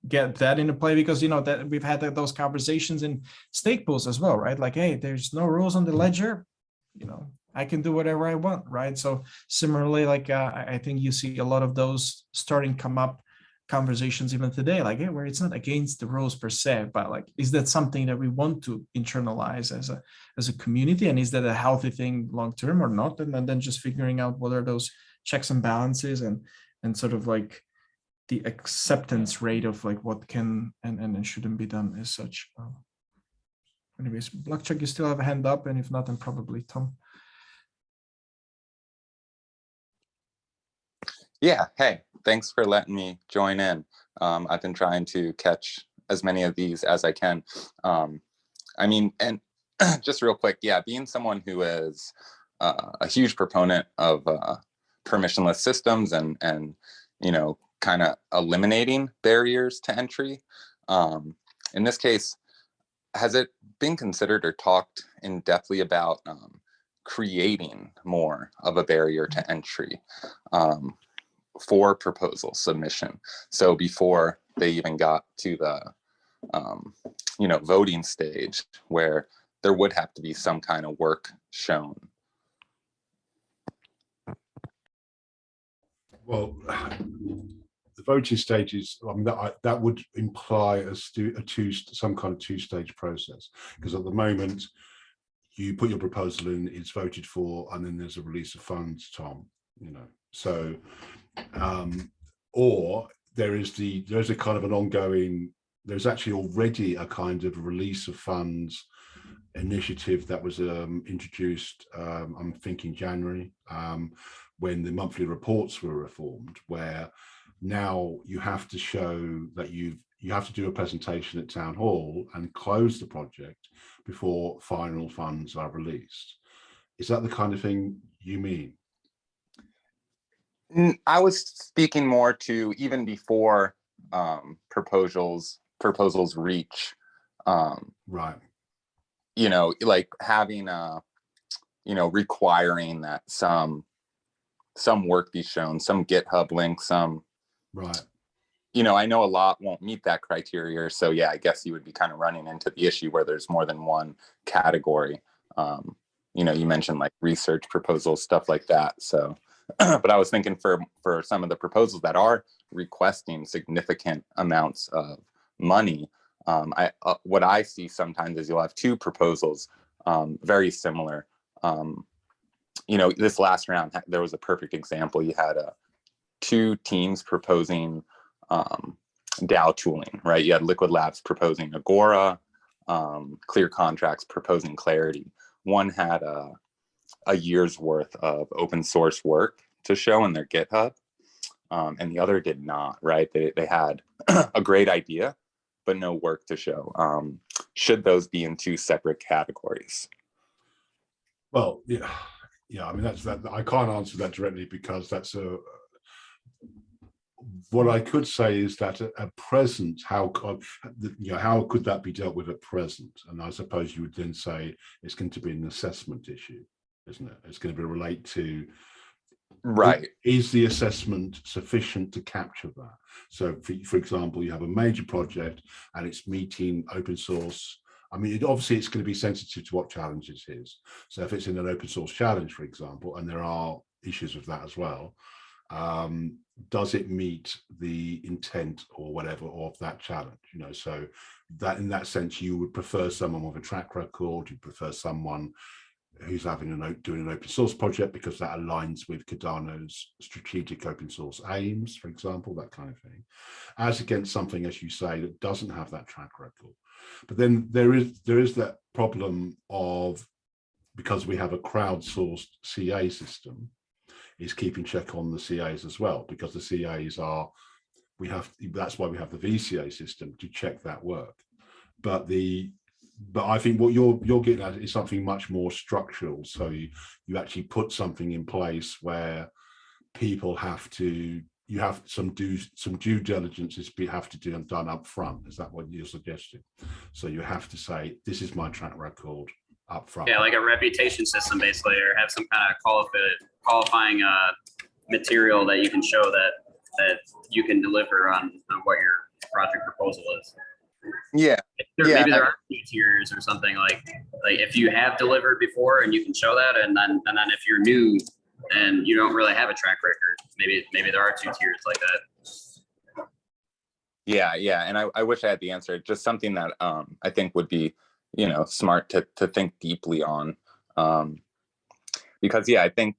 get that into play, because that we've had those conversations in stake pools as well, right? Like, hey, there's no rules on the ledger, I can do whatever I want, right? So similarly, like I think you see a lot of those starting come up conversations even today, like, hey, where it's not against the rules per se, but like, is that something that we want to internalize as a community, and is that a healthy thing long term or not? And then just figuring out what are those checks and balances, and sort of like the acceptance rate of like what can and shouldn't be done as such. Anyways, Blackchuck, you still have a hand up, and if not, then probably Tom. Yeah, hey, thanks for letting me join in. I've been trying to catch as many of these as I can. I mean, and just real quick, yeah, being someone who is a huge proponent of permissionless systems and kind of eliminating barriers to entry. In this case, has it been considered or talked in depthly about creating more of a barrier to entry for proposal submission? So before they even got to the voting stage, where there would have to be some kind of work shown. Well, the voting stages, I mean, that would imply some kind of two-stage process, because at the moment you put your proposal in, it's voted for, and then there's a release of funds, Tom. So or there's a kind of an ongoing, there's actually already a kind of release of funds initiative that was introduced, I'm thinking January, when the monthly reports were reformed, where now you have to show that you have to do a presentation at town hall and close the project before final funds are released. Is that the kind of thing you mean? I was speaking more to even before proposals reach, Right. you know, like having you know, requiring that some work be shown, some GitHub link, some, Right. you know, I know a lot won't meet that criteria. So yeah, I guess you would be kind of running into the issue where there's more than one category. You know, you mentioned like research proposals, stuff like that. So, but I was thinking for some of the proposals that are requesting significant amounts of money, what I see sometimes is you'll have two proposals, very similar. You know, this last round, there was a perfect example. You had two teams proposing DAO tooling, right? You had Liquid Labs proposing Agora, Clear Contracts proposing Clarity. One had a year's worth of open source work to show in their GitHub, and the other did not, right? They had a great idea, but no work to show. Should those be in two separate categories? Well, yeah. I mean, that's that. I can't answer that directly because that's what I could say is that at present, how could that be dealt with at present? And I suppose you would then say it's going to be an assessment issue, isn't it? It's going to be relate to, right? Is the assessment sufficient to capture that? So, for example, you have a major project and it's meeting open source. I mean, obviously, it's going to be sensitive to what challenges it is. So, if it's in an open source challenge, for example, and there are issues with that as well. Does it meet the intent or whatever of that challenge? You know, so that in that sense, you would prefer someone with a track record. You prefer someone who's doing an open source project because that aligns with Cardano's strategic open source aims, for example, that kind of thing, as against something, as you say, that doesn't have that track record. But then there is that problem of, because we have a crowdsourced CA system, is keeping check on the CAs as well, because the CAs that's why we have the VCA system to check that work. But I think what you're getting at is something much more structural. So you actually put something in place where people you have some due diligence have to do and done up front. Is that what you're suggesting? So you have to say, this is my track record up front. Yeah, like a reputation system basically, or have some kind of qualifying material that you can show that you can deliver on what your project proposal is. Yeah. Maybe there are 2 tiers or something, like if you have delivered before and you can show that, and then if you're new and you don't really have a track record, maybe there are 2 tiers like that. Yeah, and I wish I had the answer. Just something that I think would be, you know, smart to think deeply on, because I think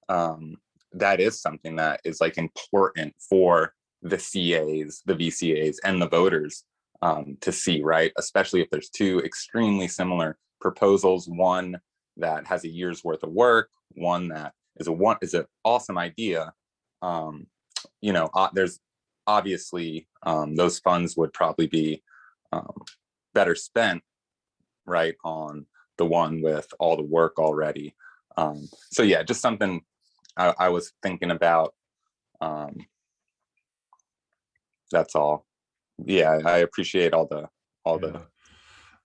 that is something that is like important for the CAs, the VCAs, and the voters to see, right? Especially if there's two extremely similar proposals, one that has a year's worth of work, one that is an awesome idea. You know, there's obviously those funds would probably be better spent, right, on the one with all the work already. So yeah, just something I was thinking about. That's all. Yeah, I appreciate all the.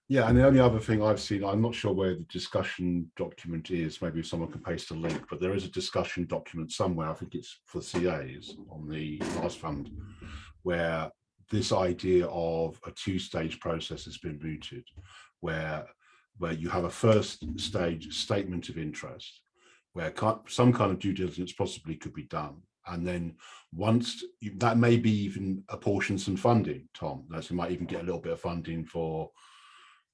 Yeah, and the only other thing I've seen, I'm not sure where the discussion document is, maybe someone can paste a link, but there is a discussion document somewhere, I think it's for CAs on the last fund, where this idea of a 2-stage process has been mooted, where you have a first stage statement of interest, where some kind of due diligence possibly could be done. And then once that may be even apportion some funding, Tom, that you might even get a little bit of funding for,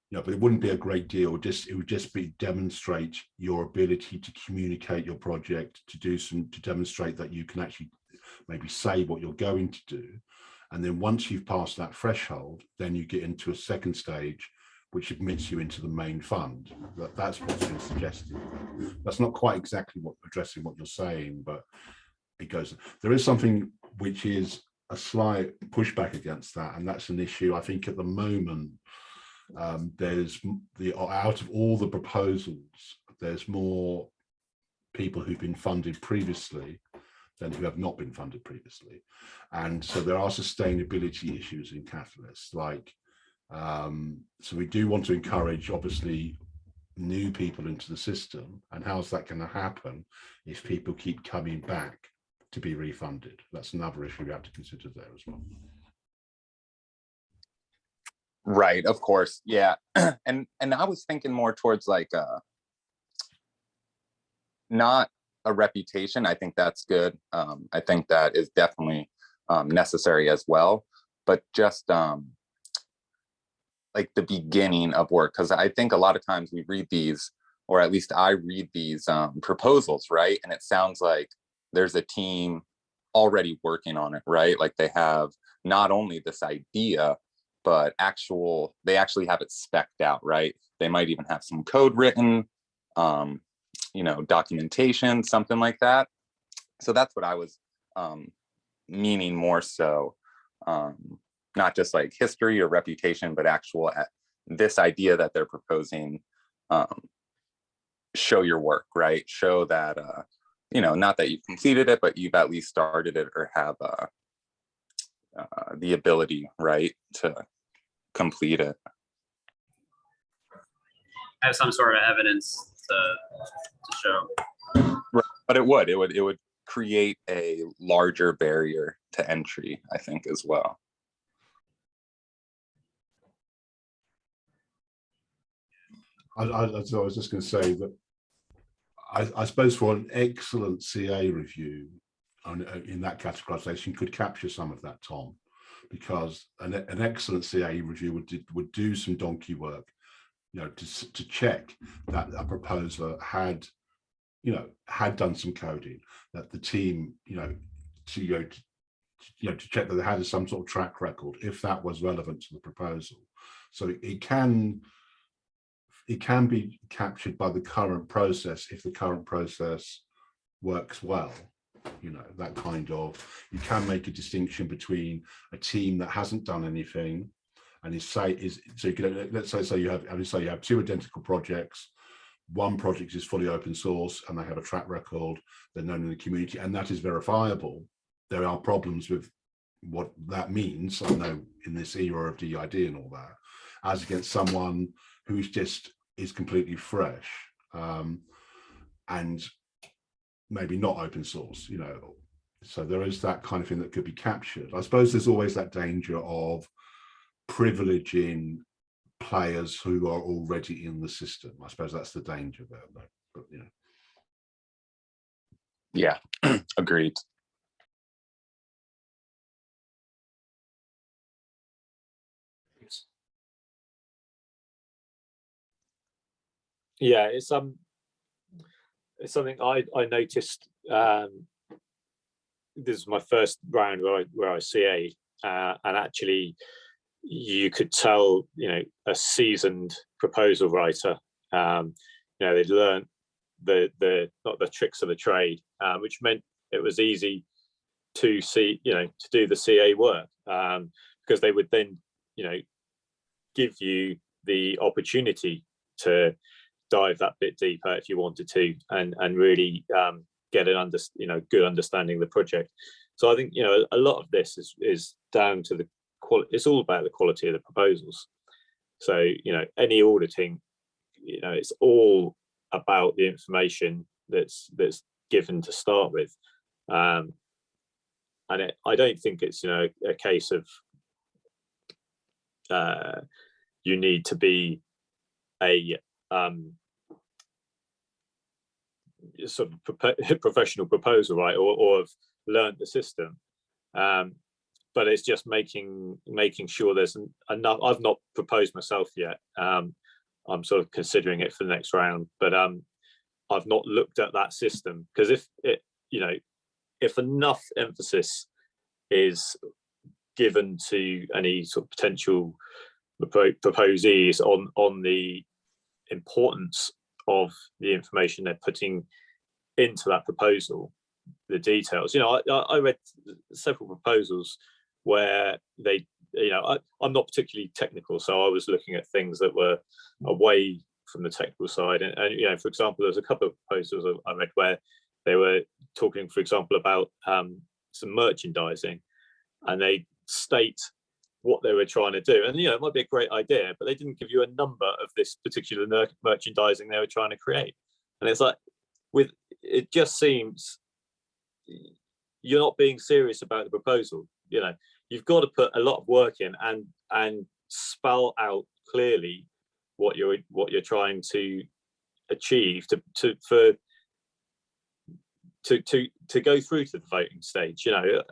you know, but it wouldn't be a great deal. It would just be demonstrate your ability to communicate your project, to demonstrate that you can actually maybe say what you're going to do. And then once you've passed that threshold, then you get into a second stage which admits you into the main fund. That's what's been suggested. That's not quite exactly what addressing what you're saying, but it goes. There is something which is a slight pushback against that, and that's an issue. I think at the moment, there's out of all the proposals, there's more people who've been funded previously than who have not been funded previously, and so there are sustainability issues in Catalyst. Like, so we do want to encourage, obviously, new people into the system, and how's that going to happen if people keep coming back to be refunded? That's another issue we have to consider there as well. Right, of course, yeah. and I was thinking more towards like not a reputation. I think that's good. I think that is definitely necessary as well, but just like the beginning of work, because I think a lot of times we read these, or at least I read these proposals, right? And it sounds like there's a team already working on it, right? Like they have not only this idea, but they actually have it spec'd out, right? They might even have some code written, you know, documentation, something like that. So that's what I was meaning more so, not just like history or reputation, but actual this idea that they're proposing, show your work, right? Show that, you know, not that you've completed it, but you've at least started it or have the ability, right, to complete it. Have some sort of evidence to show. Right. But it would create a larger barrier to entry, I think, as well. I was just going to say that I suppose for an excellent CA review in that categorization could capture some of that, Tom, because an excellent CA review would do some donkey work, you know, to check that a proposer had done some coding, that the team, to check that they had some sort of track record, if that was relevant to the proposal. So it can be captured by the current process if the current process works well. You know, that kind of, you can make a distinction between a team that hasn't done anything and so you can, let's say you have two identical projects. One project is fully open source and they have a track record, they're known in the community, and that is verifiable. There are problems with what that means, I know, in this era of DID and all that, as against someone who's just is completely fresh, and maybe not open source, you know. So there is that kind of thing that could be captured. I suppose there's always that danger of privileging players who are already in the system. I suppose that's the danger there, though. But you know. Yeah, agreed. Yeah, it's something I noticed. This is my first round where I CA, and actually you could tell, you know, a seasoned proposal writer, you know, they'd learned the not the tricks of the trade, which meant it was easy to see, you know, to do the CA work, because they would then, you know, give you the opportunity to dive that bit deeper if you wanted to, and really get an good understanding of the project. So I think, you know, a lot of this is down to the quality. It's all about the quality of the proposals. So, you know, any auditing, you know, it's all about the information that's given to start with, and I don't think it's, you know, a case of you need to be a sort of professional proposer, right, or have learned the system, but it's just making sure there's enough. I've not proposed myself yet. I'm sort of considering it for the next round, but I've not looked at that system, because if it, you know, if enough emphasis is given to any sort of potential the proposees on the importance of the information they're putting into that proposal, the details. You know, I read several proposals where they, you know, I'm not particularly technical, so I was looking at things that were away from the technical side. And you know, for example, there's a couple of proposals I read where they were talking, for example, about some merchandising, and they state what they were trying to do. And, you know, it might be a great idea, but they didn't give you a number of this particular merchandising they were trying to create. And it's like, it just seems you're not being serious about the proposal. You know, you've got to put a lot of work in and spell out clearly what you're trying to achieve to go through to the voting stage. You know,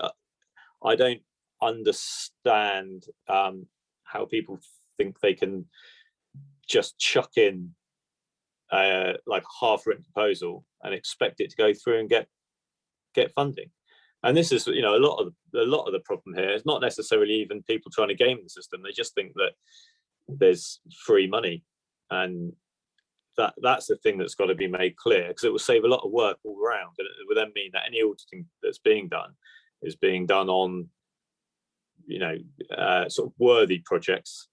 I don't understand how people think they can just chuck in like half-written proposal and expect it to go through and get funding. And this is, you know, a lot of the problem here is not necessarily even people trying to game the system. They just think that there's free money, and that's the thing that's got to be made clear, because it will save a lot of work all around, and it would then mean that any auditing that's being done is being done on, you know, sort of worthy projects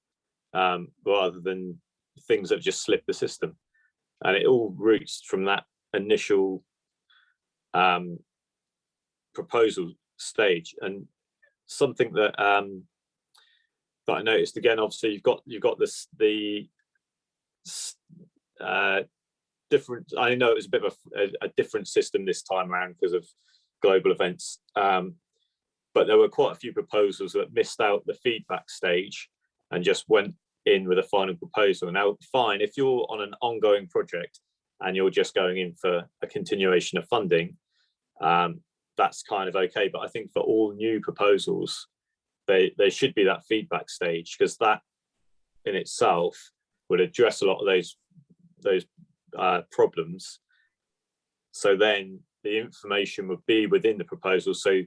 rather than things that just slip the system. And it all roots from that initial proposal stage. And something that that I noticed again, obviously you've got this different. I know it was a bit of a different system this time around because of global events, but there were quite a few proposals that missed out the feedback stage and just went in with a final proposal. Now, fine, if you're on an ongoing project and you're just going in for a continuation of funding, that's kind of okay. But I think for all new proposals, there should be that feedback stage, because that in itself would address a lot of those problems. So then the information would be within the proposal. So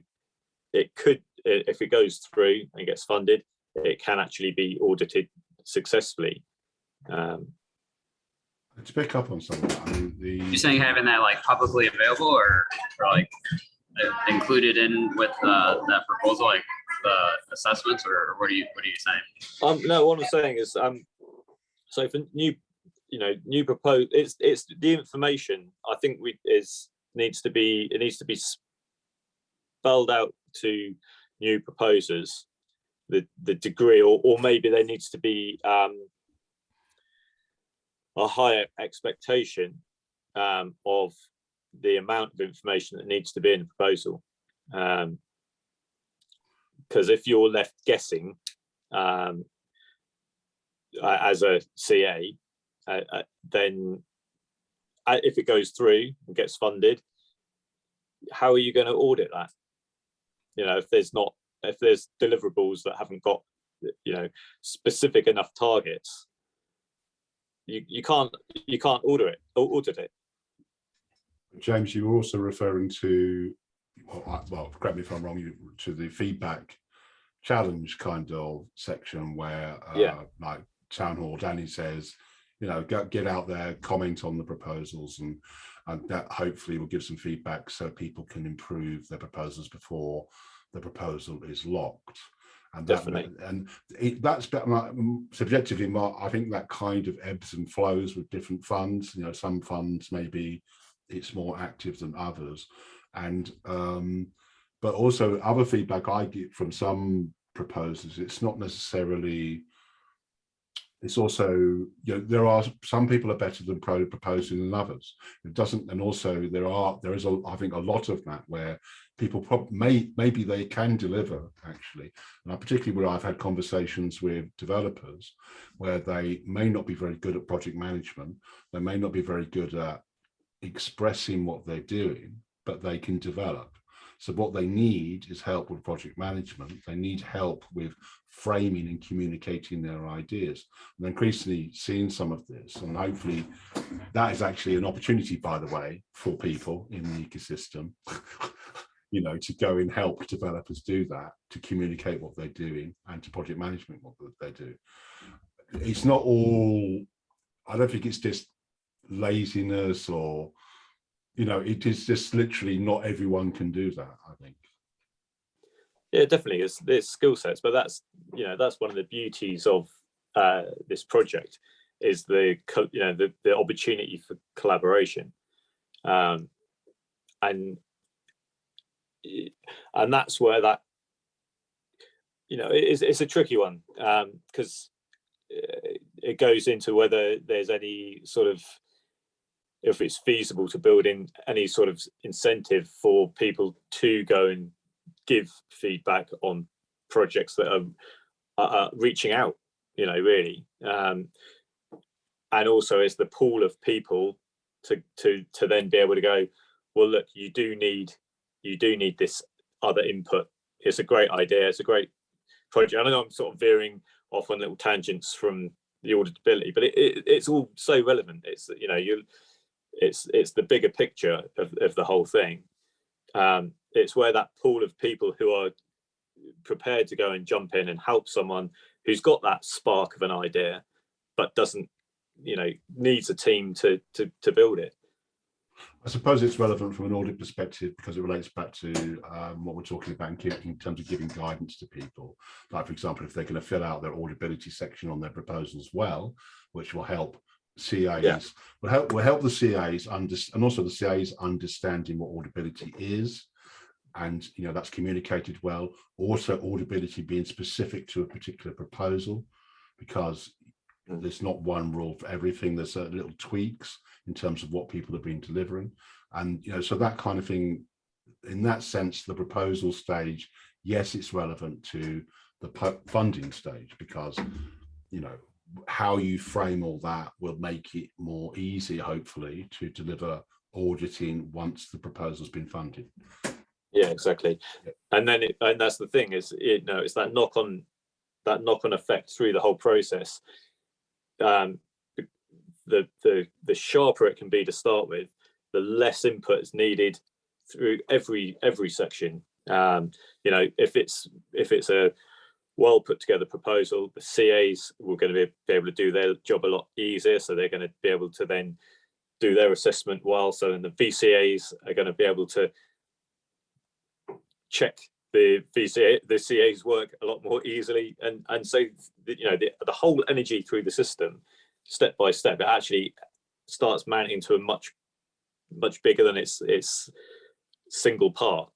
it could, if it goes through and gets funded, it can actually be audited successfully. To pick up on something, I mean, You're saying having that like publicly available or like included in with that proposal, like the assessments, or what are you saying? No, what I'm saying is, so for new proposal, it's the information. I think needs to be spelled out to new proposers, the degree, or maybe there needs to be a higher expectation of the amount of information that needs to be in the proposal. Because if you're left guessing as a CA, then if it goes through and gets funded, how are you going to audit that? You know, if there's deliverables that haven't got, you know, specific enough targets, you can't audit it. James, you were also referring to, well, correct me if I'm wrong, to the feedback challenge kind of section where, like Town Hall, Danny says, you know, get out there, comment on the proposals, and that hopefully will give some feedback so people can improve their proposals before the proposal is locked. And definitely, that's subjectively, Mark, I think that kind of ebbs and flows with different funds. You know, some funds maybe it's more active than others, and but also other feedback I get from some proposals, it's not necessarily. It's also, you know, there are some people are better than proposing than others. It doesn't, and also there is I think a lot of that where people maybe they can deliver actually, and particularly where I've had conversations with developers where they may not be very good at project management, they may not be very good at expressing what they're doing, but they can develop. So what they need is help with project management. They need help with framing and communicating their ideas. And increasingly seeing some of this, and hopefully that is actually an opportunity, by the way, for people in the ecosystem. you know, to go and help developers do that, to communicate what they're doing and to project management what they do. It's not all, I don't think it's just laziness or, you know, it is just literally not everyone can do that, I think. Yeah, definitely. There's skill sets, but that's, you know, that's one of the beauties of this project, is the opportunity for collaboration, and that's where that, you know, it's a tricky one, because it goes into whether there's any sort of, if it's feasible to build in any sort of incentive for people to go and give feedback on projects that are reaching out, you know, really, and also is the pool of people to then be able to go, well, look, you do need this other input. It's a great idea, it's a great project. I know I'm sort of veering off on little tangents from the auditability, but it's all so relevant. It's, you know, it's the bigger picture of the whole thing. It's where that pool of people who are prepared to go and jump in and help someone who's got that spark of an idea, but doesn't, you know, needs a team to build it. I suppose it's relevant from an audit perspective because it relates back to what we're talking about in terms of giving guidance to people. Like, for example, if they're going to fill out their auditability section on their proposal as well, which will help CAs, will help the CAs and also the CAs understanding what auditability is, and, you know, that's communicated well. Also, auditability being specific to a particular proposal, because there's not one rule for everything. There's little tweaks in terms of what people have been delivering, and, you know, so that kind of thing. In that sense, the proposal stage, yes, it's relevant to the funding stage, because, you know, how you frame all that will make it more easy, hopefully, to deliver auditing once the proposal's been funded. Yeah, exactly. And then and that's the thing, is, you know, it's that knock-on effect through the whole process. The sharper it can be to start with, the less input is needed through every section. You know, if it's a well put together proposal, the CAs were going to be able to do their job a lot easier, so they're going to be able to then do their assessment well. So then the VCAs are going to be able to check the CA's work a lot more easily, and so, you know, the whole energy through the system, step by step, it actually starts mounting to a much bigger than its single part.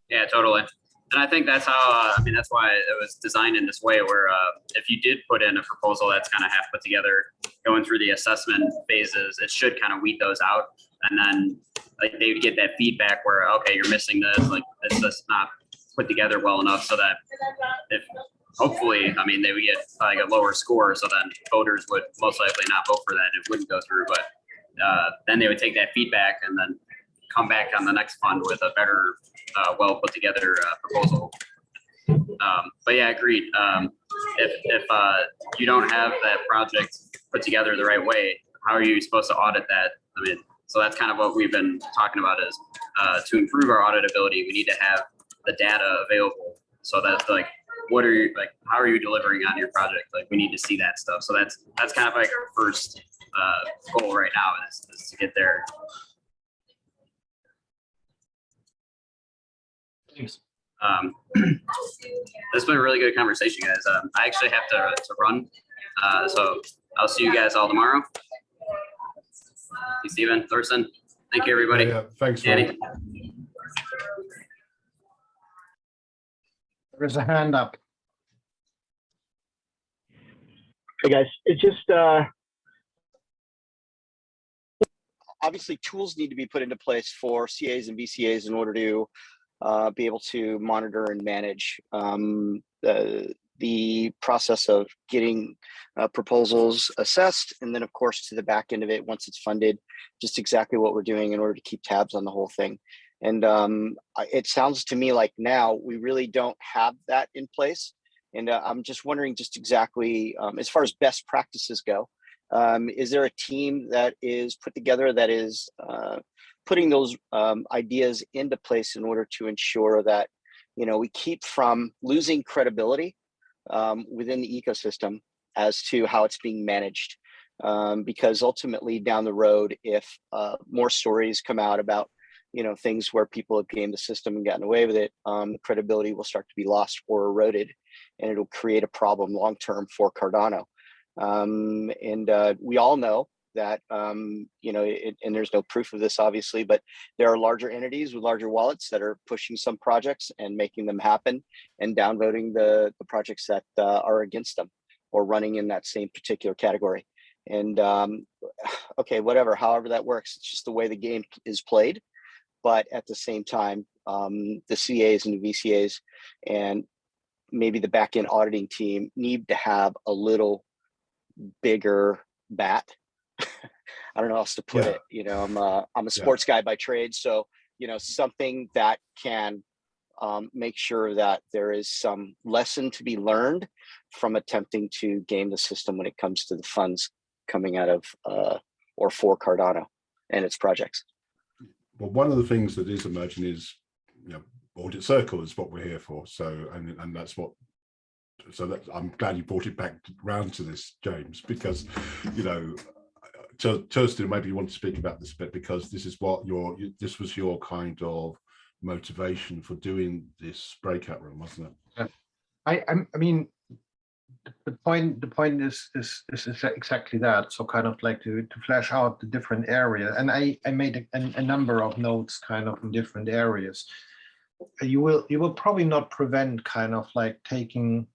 Yeah, totally. And I think that's how, I mean, that's why it was designed in this way, where if you did put in a proposal that's kind of half put together, going through the assessment phases, it should kind of weed those out. And then, like, they would get that feedback where, okay, you're missing this, like, it's just not put together well enough, so that if, hopefully, I mean, they would get like a lower score, so then voters would most likely not vote for that, and it wouldn't go through. But then they would take that feedback and then come back on the next fund with a better, well put together proposal. But yeah, agreed. If you don't have that project put together the right way, how are you supposed to audit that? I mean, so that's kind of what we've been talking about, is to improve our auditability, we need to have the data available, so that, like, what are you, like, how are you delivering on your project? Like, we need to see that stuff. So that's kind of like our first goal right now, is to get there. Thanks. This has been a really good conversation, guys. I actually have to run, so I'll see you guys all tomorrow. Hey, Stephen, Thorsten, thank you, everybody. Yeah, thanks, Danny. There's a hand up. Hey guys, it's just Obviously, tools need to be put into place for CAs and BCAs in order to be able to monitor and manage the process of getting proposals assessed, and then, of course, to the back end of it once it's funded, just exactly what we're doing in order to keep tabs on the whole thing. And it sounds to me like now we really don't have that in place. And I'm just wondering, just exactly as far as best practices go, is there a team that is put together that is putting those ideas into place in order to ensure that, we keep from losing credibility within the ecosystem as to how it's being managed. Because ultimately down the road, if more stories come out about, things where people have gamed the system and gotten away with it, credibility will start to be lost or eroded, and it'll create a problem long-term for Cardano. And we all know that, and there's no proof of this obviously, but there are larger entities with larger wallets that are pushing some projects and making them happen and downvoting the projects that are against them or running in that same particular category. And okay, whatever, however that works, it's just the way the game is played. But at the same time, the CAs and the VCAs and maybe the back-end auditing team need to have a little bigger bat. I don't know how else to put it. I'm a sports guy by trade, so something that can make sure that there is some lesson to be learned from attempting to game the system when it comes to the funds coming out of or for Cardano and its projects. Well, one of the things that is emerging is, Audit Circle is what we're here for. So, and that's what. So that I'm glad you brought it back round to this, James, because Thurston, maybe you want to speak about this a bit, because this is what this was your kind of motivation for doing this breakout room, wasn't it? I mean, the point is exactly that. So kind of like to flesh out the different area, and I made a number of notes kind of in different areas. You will probably not prevent kind of like taking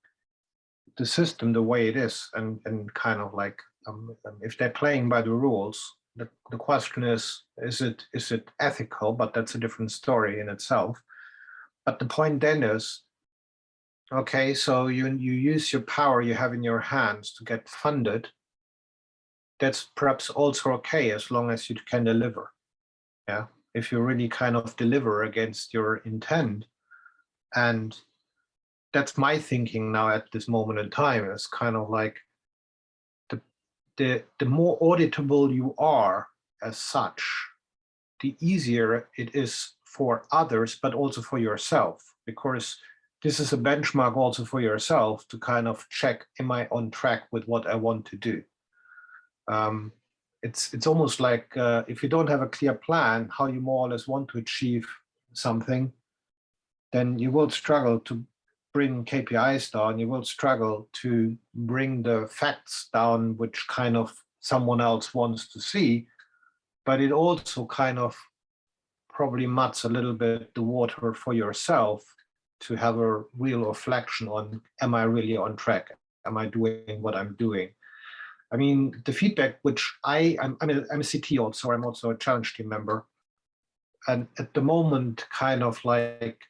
the system the way it is and kind of like if they're playing by the rules, the question is it ethical? But that's a different story in itself. But the point then is, okay, so you use your power you have in your hands to get funded. That's perhaps also okay as long as you can deliver. Yeah, if you really kind of deliver against your intent. And that's my thinking now at this moment in time, is kind of like the more auditable you are as such, the easier it is for others, but also for yourself, because this is a benchmark also for yourself to kind of check, am I on track with what I want to do? It's almost like if you don't have a clear plan how you more or less want to achieve something, then you will struggle to bring KPIs down, you will struggle to bring the facts down, which kind of someone else wants to see, but it also kind of probably muddies a little bit the water for yourself to have a real reflection on, am I really on track? Am I doing what I'm doing? I mean, the feedback which I'm a CT also, I'm also a challenge team member. And at the moment, kind of like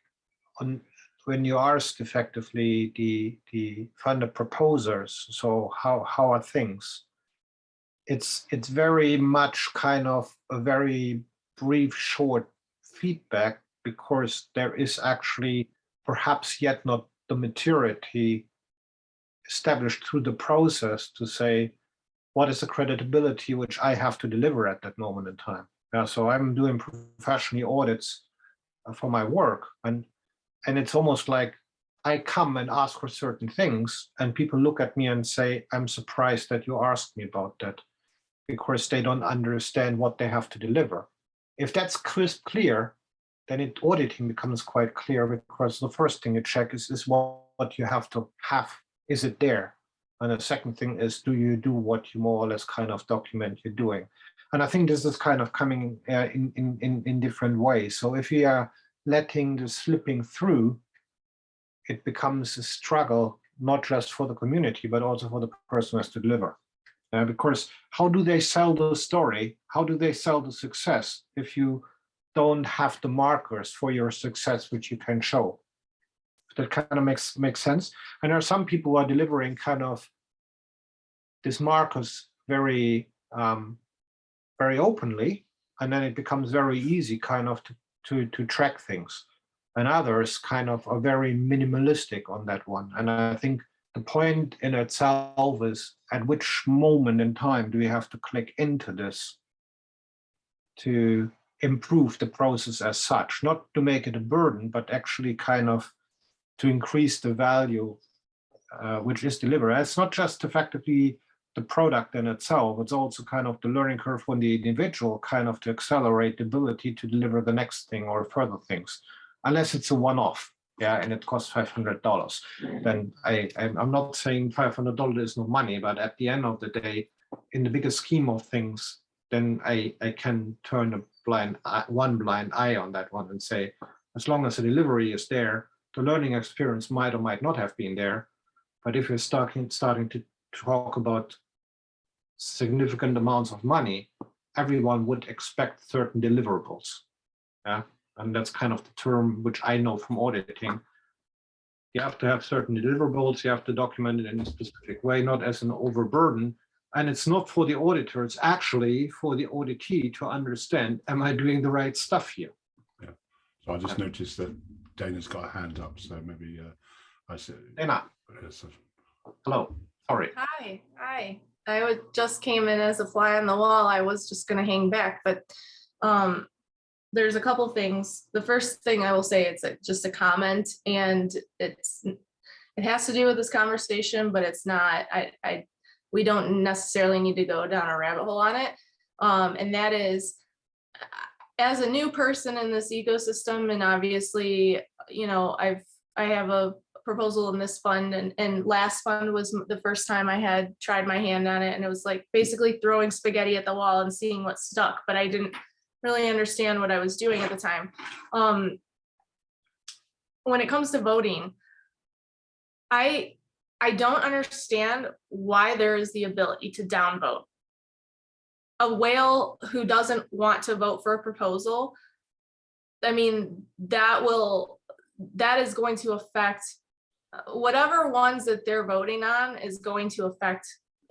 when you ask effectively the funded proposers, so how are things? It's very much kind of a very brief, short feedback, because there is actually perhaps yet not the maturity established through the process to say, what is the credibility which I have to deliver at that moment in time? Yeah, so I'm doing professionally audits for my work, and it's almost like I come and ask for certain things, and people look at me and say, I'm surprised that you asked me about that, because they don't understand what they have to deliver. If that's crisp clear, then auditing becomes quite clear, because the first thing you check is what you have to have, is it there? And the second thing is, do you do what you more or less kind of document you're doing? And I think this is kind of coming in different ways. So if we are letting the slipping through, it becomes a struggle, not just for the community, but also for the person who has to deliver. Because how do they sell the story? How do they sell the success if you don't have the markers for your success which you can show? That kind of makes sense. And there are some people who are delivering kind of these markers very very openly, and then it becomes very easy kind of to track things. And others kind of are very minimalistic on that one. And I think the point in itself is, at which moment in time do we have to click into this to improve the process as such, not to make it a burden, but actually kind of to increase the value which is delivered. It's not just effectively the product in itself, it's also kind of the learning curve for the individual, kind of to accelerate the ability to deliver the next thing or further things, unless it's a one-off, yeah, and it costs $500. Then I'm not saying $500 is no money, but at the end of the day, in the bigger scheme of things, then I can turn one blind eye on that one and say, as long as the delivery is there, the learning experience might or might not have been there. But if you're starting to talk about significant amounts of money, everyone would expect certain deliverables. Yeah, and that's kind of the term which I know from auditing. You have to have certain deliverables, you have to document it in a specific way, not as an overburden. And it's not for the auditor, it's actually for the auditee to understand, am I doing the right stuff here? Yeah. So I just noticed that Dana's got a hand up, so maybe I said. Dana. Hello, sorry. Hi. I just came in as a fly on the wall. I was just gonna hang back, but there's a couple things. The first thing I will say, it's just a comment, and it has to do with this conversation, but it's not. We don't necessarily need to go down a rabbit hole on it. And that is, as a new person in this ecosystem, and obviously, you know, I have a proposal in this fund, and last fund was the first time I had tried my hand on it, and it was like basically throwing spaghetti at the wall and seeing what stuck, but I didn't really understand what I was doing at the time. When it comes to voting, I don't understand why there is the ability to downvote. A whale who doesn't want to vote for a proposal, I mean, that is going to affect whatever ones that they're voting on, is going to affect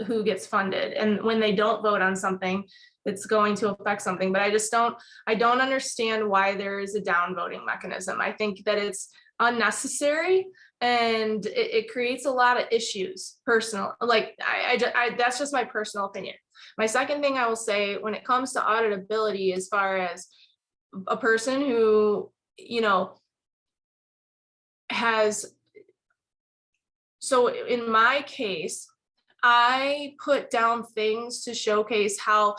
who gets funded. And when they don't vote on something, it's going to affect something. But I don't understand why there is a downvoting mechanism. I think that it's unnecessary, and it creates a lot of issues. Personal, like that's just my personal opinion. My second thing I will say, when it comes to auditability, as far as a person who, you know, has, so in my case, I put down things to showcase how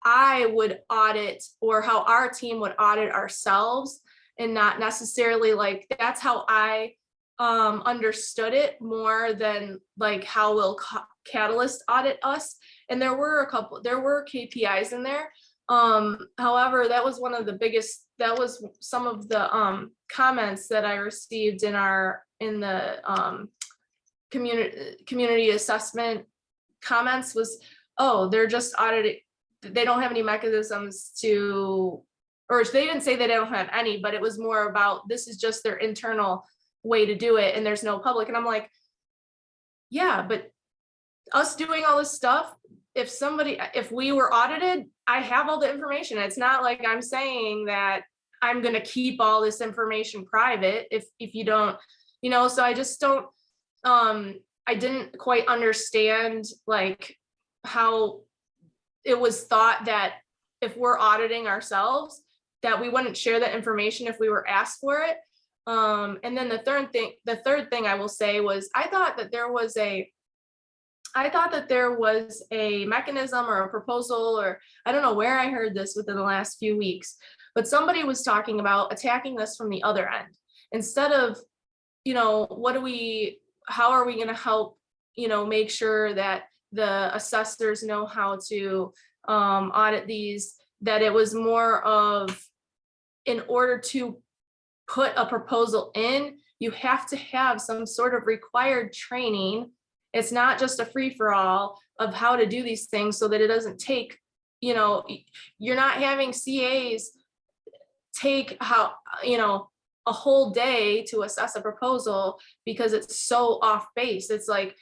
I would audit, or how our team would audit ourselves, and not necessarily like, that's how I understood it, more than like how will Catalyst audit us. And there were KPIs in there. However, that was one of the biggest, that was some of the comments that I received in the community assessment comments was, oh, they're just auditing, they don't have any mechanisms to, or they didn't say they don't have any, but it was more about, this is just their internal way to do it, and there's no public. And I'm like, yeah, but us doing all this stuff, if we were audited, I have all the information. It's not like I'm saying that I'm going to keep all this information private if you don't, you know. So I just don't, I didn't quite understand like how it was thought that if we're auditing ourselves, that we wouldn't share that information if we were asked for it. And then the third thing I will say was, I thought that there was a mechanism or a proposal, or I don't know where I heard this within the last few weeks, but somebody was talking about attacking this from the other end. Instead of, you know, how are we going to help, you know, make sure that the assessors know how to audit these, that it was more of, in order to put a proposal in, you have to have some sort of required training. It's not just a free-for-all of how to do these things, so that it doesn't take, you know, you're not having CAs take a whole day to assess a proposal because it's so off base. It's like,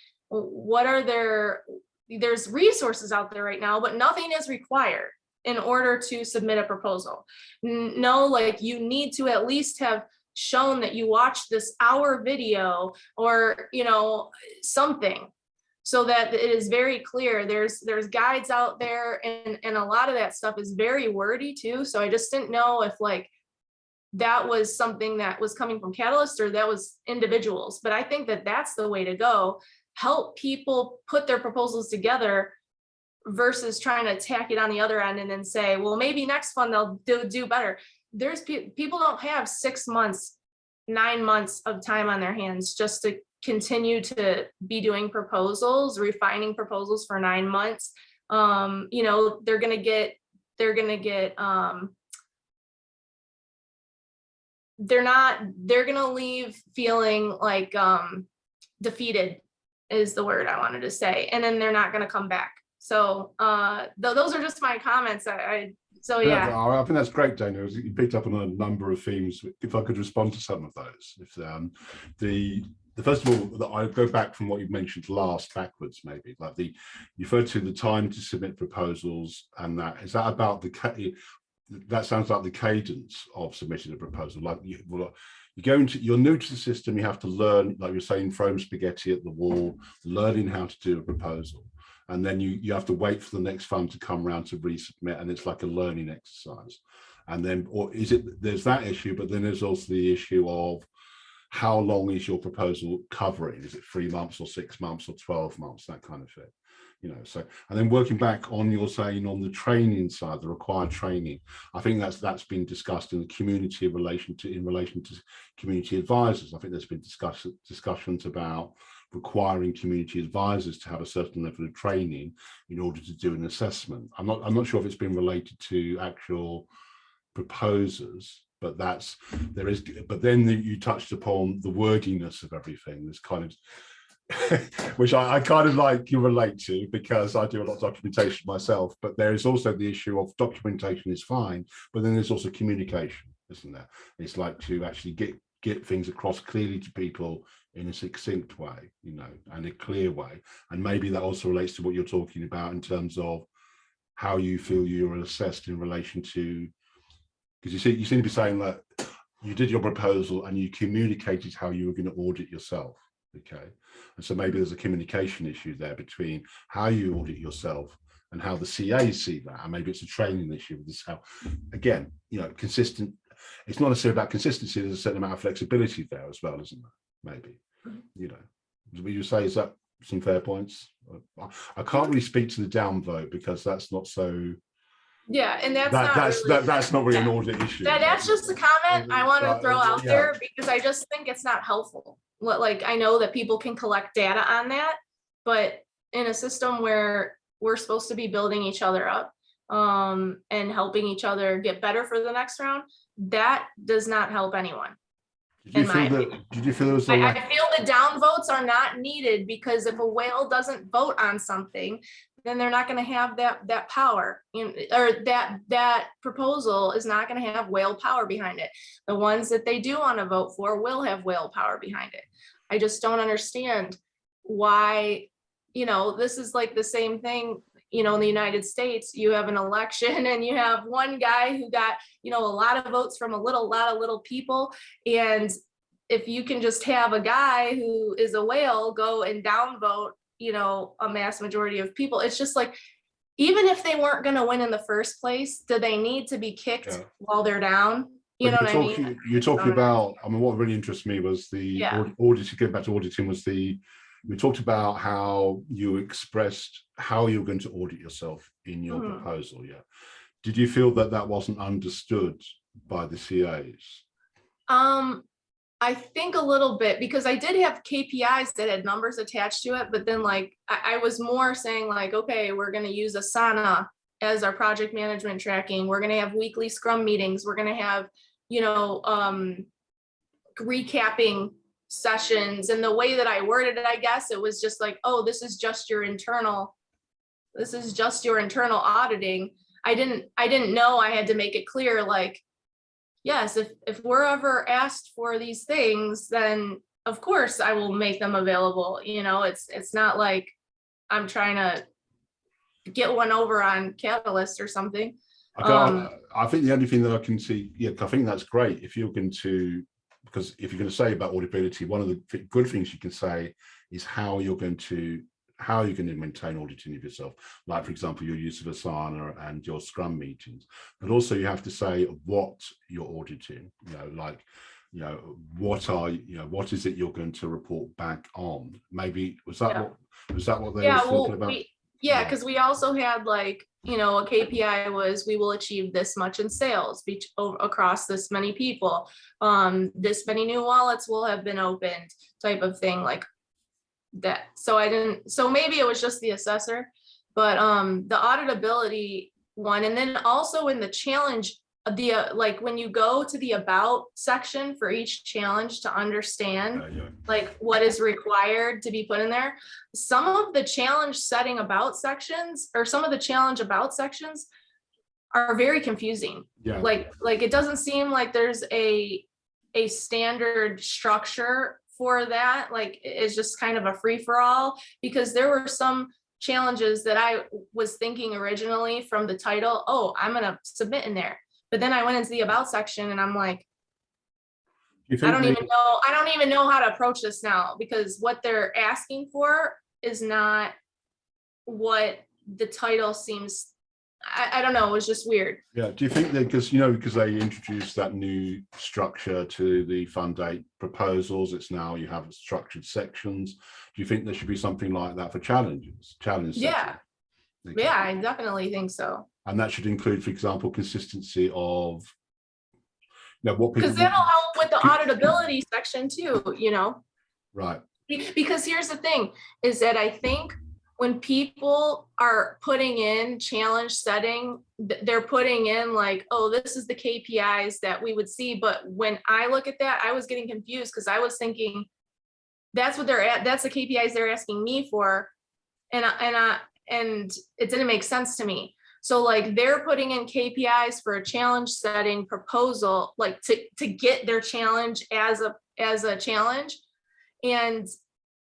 there's resources out there right now, but nothing is required in order to submit a proposal. No, like, you need to at least have shown that you watched this hour video, or, you know, something. so that it is very clear. There's guides out there, and a lot of that stuff is very wordy too. So I just didn't know if like that was something that was coming from Catalyst or that was individuals. But I think that that's the way to go. Help people put their proposals together versus trying to tack it on the other end and then say, well, maybe next fund they'll do better. There's people don't have 6 months, 9 months of time on their hands just to continue to be doing proposals, refining proposals for 9 months. You know, they're gonna get they're gonna leave feeling like defeated is the word I wanted to say, and then they're not gonna come back. So those are just my comments. Yeah. I think that's great, Dana. You picked up on a number of themes. If I could respond to some of those, if the first of all, that I go back from what you mentioned last backwards, maybe like you referred to the time to submit proposals, and that is that about that sounds like the cadence of submitting a proposal. Like you're new to the system, you have to learn, like you're saying, throwing spaghetti at the wall, learning how to do a proposal. And then you have to wait for the next fund to come around to resubmit, and it's like a learning exercise. And then, or is it, there's that issue, but then there's also the issue of how long is your proposal covering? Is it 3 months or 6 months or 12 months, that kind of thing, you know? So, and then working back on, you're saying on the training side, the required training, I think that's been discussed in the community in relation to community advisors. I think there's been discussions about requiring community advisors to have a certain level of training in order to do an assessment. I'm not sure if it's been related to actual proposers, but but then you touched upon the wordiness of everything. This kind of which I kind of like you relate to, because I do a lot of documentation myself, but there is also the issue of documentation is fine, but then there's also communication, isn't there? It's like to actually get things across clearly to people in a succinct way, you know, and a clear way. And maybe that also relates to what you're talking about in terms of how you feel you're assessed in relation to, because you seem to be saying that you did your proposal and you communicated how you were going to audit yourself, okay? And so maybe there's a communication issue there between how you audit yourself and how the CAs see that, and maybe it's a training issue with this, how, again, you know, consistent. It's not necessarily about consistency, there's a certain amount of flexibility there as well, isn't there? Maybe, you know, would you say, is that some fair points? I can't really speak to the downvote because that's not so. Yeah, and that's not really an audit issue. That's just a comment I want to throw out there, because I just think it's not helpful. Like, I know that people can collect data on that, but in a system where we're supposed to be building each other up and helping each other get better for the next round, that does not help anyone. Did you feel there was I feel the downvotes are not needed, because if a whale doesn't vote on something, then they're not going to have that power, or that proposal is not going to have whale power behind it. The ones that they do want to vote for will have whale power behind it. I just don't understand why, you know, this is like the same thing, you know, in the United States, you have an election and you have one guy who got, you know, a lot of votes from a lot of little people. And if you can just have a guy who is a whale go and downvote, you know, a mass majority of people, it's just like, even if they weren't going to win in the first place, do they need to be kicked while they're down? You know what I mean? You're talking about, I mean, what really interests me was the audit, going back to auditing, was we talked about how you expressed how you're going to audit yourself in your proposal. Yeah. Did you feel that that wasn't understood by the CAs? I think a little bit, because I did have KPIs that had numbers attached to it, but then like, I was more saying like, okay, we're going to use Asana as our project management tracking. We're going to have weekly Scrum meetings. We're going to have, you know, recapping sessions. And the way that I worded it, I guess it was just like, oh, this is just your internal auditing. I didn't know I had to make it clear, like, yes, if we're ever asked for these things, then of course I will make them available. You know, it's not like I'm trying to get one over on Catalyst or something. I think the only thing that I can see, I think that's great if you're going to, because if you're going to say about auditability, one of the good things you can say is how you're going to how you're going to maintain auditing of yourself, like for example your use of Asana and your Scrum meetings, but also you have to say what you're auditing, like what is it you're going to report back on. Maybe was that what they were talking about? Because we also had like, a KPI was we will achieve this much in sales across this many people, this many new wallets will have been opened, type of thing like that. So maybe it was just the assessor, but the auditability one, and then also in the challenge, like when you go to the about section for each challenge to understand like what is required to be put in there, some of the challenge setting about sections or some of the challenge about sections are very confusing. Like it doesn't seem like there's a standard structure for that. Like it's just kind of a free-for-all, because there were some challenges that I was thinking originally from the title, oh, I'm gonna submit in there. But then I went into the about section and I'm like, I don't even know how to approach this now, because what they're asking for is not what the title seems. I don't know. It was just weird. Yeah. Do you think that because they introduced that new structure to the Fund 8 proposals, it's now you have structured sections. Do you think there should be something like that for challenges? Yeah. Yeah, I definitely think so. And that should include, for example, consistency of what people. Because that'll help with the auditability section too, Right. Because here's the thing, is that I think when people are putting in challenge setting, they're putting in like, oh, this is the KPIs that we would see. But when I look at that, I was getting confused because I was thinking that's what they're at. That's the KPIs they're asking me for. And it didn't make sense to me. So like they're putting in KPIs for a challenge setting proposal, like to get their challenge as a challenge. And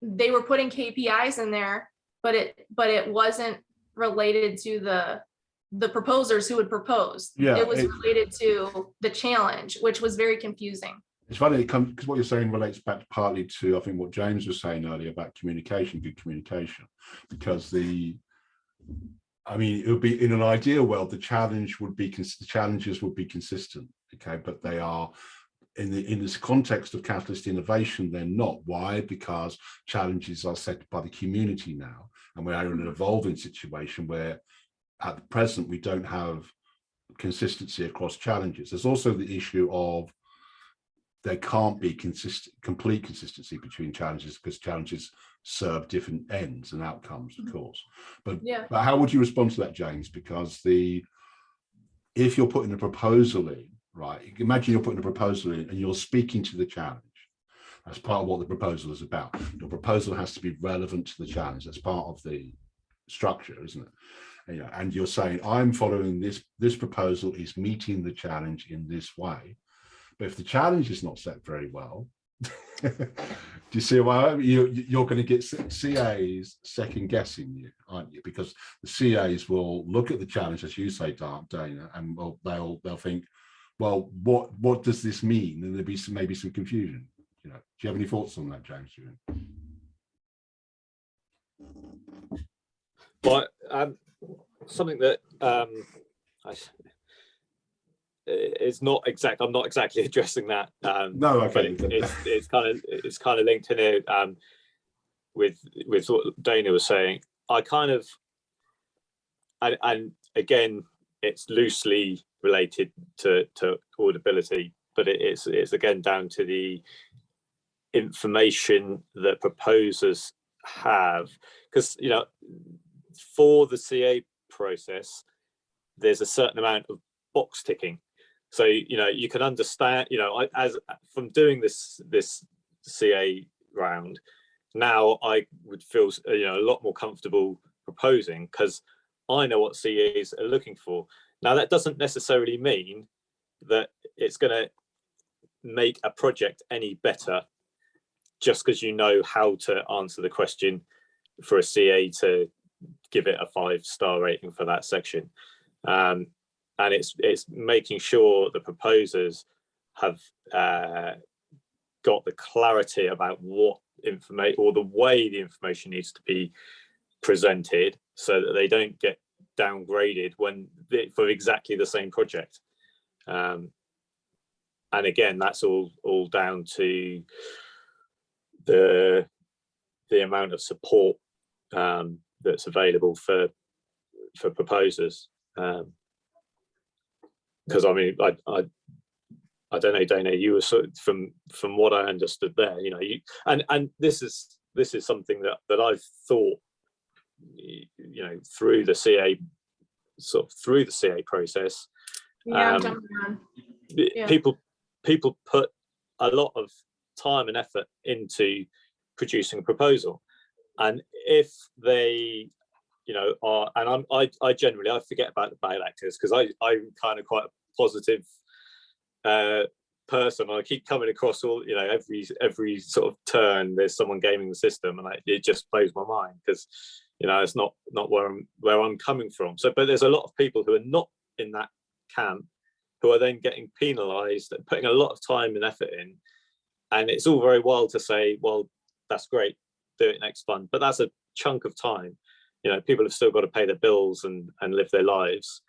they were putting KPIs in there, but it wasn't related to the proposers who would propose. It was related to the challenge, which was very confusing. It's funny because what you're saying relates back partly to, I think, what James was saying earlier about communication, good communication, because it would be in an ideal world, the challenges would be consistent. Okay, but they are in this context of catalyst innovation, they're not. Why? Because challenges are set by the community now, and we are in an evolving situation where at the present we don't have consistency across challenges. There's also the issue of there can't be complete consistency between challenges, because challenges serve different ends and outcomes, of course. But how would you respond to that, James? Because if you're putting a proposal in, right, imagine you're putting a proposal in and you're speaking to the challenge. That's part of what the proposal is about. Your proposal has to be relevant to the challenge. That's part of the structure, isn't it? And you're saying, I'm following this proposal is meeting the challenge in this way. But if the challenge is not set very well, do you see why you're going to get CAs second guessing you, aren't you? Because the CAs will look at the challenge, as you say, Dana, and they'll think, well, what does this mean? And there'll be maybe some confusion. Do you have any thoughts on that, James? Well, something that it's not exact. I'm not exactly addressing that. No, okay. But it's kind of linked in it with what Dana was saying. I kind of, and again, it's loosely related to audibility, but it's again down to the information that proposers have, because for the CA process, there's a certain amount of box ticking. So you can understand, as from doing this CA round, now I would feel a lot more comfortable proposing because I know what CAs are looking for. Now that doesn't necessarily mean that it's going to make a project any better just because you know how to answer the question for a CA to give it a 5-star rating for that section. And it's making sure the proposers have got the clarity about what information or the way the information needs to be presented so that they don't get downgraded for exactly the same project. And again, that's all down to the amount of support that's available for proposers. Because I mean, I don't know, Dana, you were sort of, from what I understood there, you know, and this is something that I've thought, you know, through the CA process. Yeah, I'm jumping on. Yeah. People put a lot of time and effort into producing a proposal, and if they, you know, are, and I generally forget about the bad actors, because I'm kind of quite a positive person. I keep coming across all, you know, every sort of turn there's someone gaming the system, and it just blows my mind, because, you know, it's not where I'm coming from. So, but there's a lot of people who are not in that camp who are then getting penalized and putting a lot of time and effort in, and it's all very well to say, well, that's great, do it next fund, but that's a chunk of time. You know, people have still got to pay their bills and live their lives.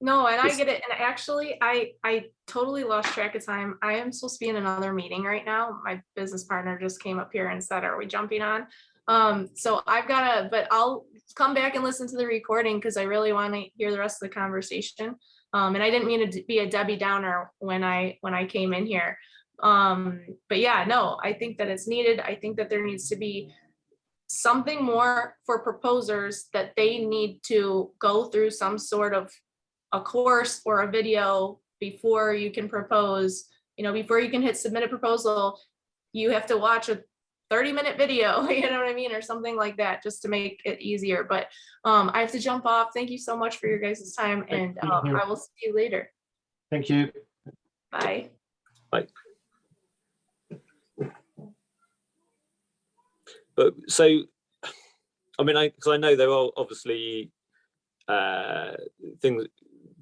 No, and I get it. And actually, I totally lost track of time. I am supposed to be in another meeting right now. My business partner just came up here and said, "Are we jumping on?" So I've got to, but I'll come back and listen to the recording, because I really want to hear the rest of the conversation. And I didn't mean to be a Debbie Downer when I came in here. But yeah, no, I think that it's needed. I think that there needs to be something more for proposers, that they need to go through some sort of a course or a video before you can propose. You know, before you can hit submit a proposal, you have to watch a 30-minute video, you know what I mean, or something like that, just to make it easier. But I have to jump off. Thank you so much for your guys' time, and I will see you later. Thank you. Bye. Bye. But so, I mean, because I know there are obviously things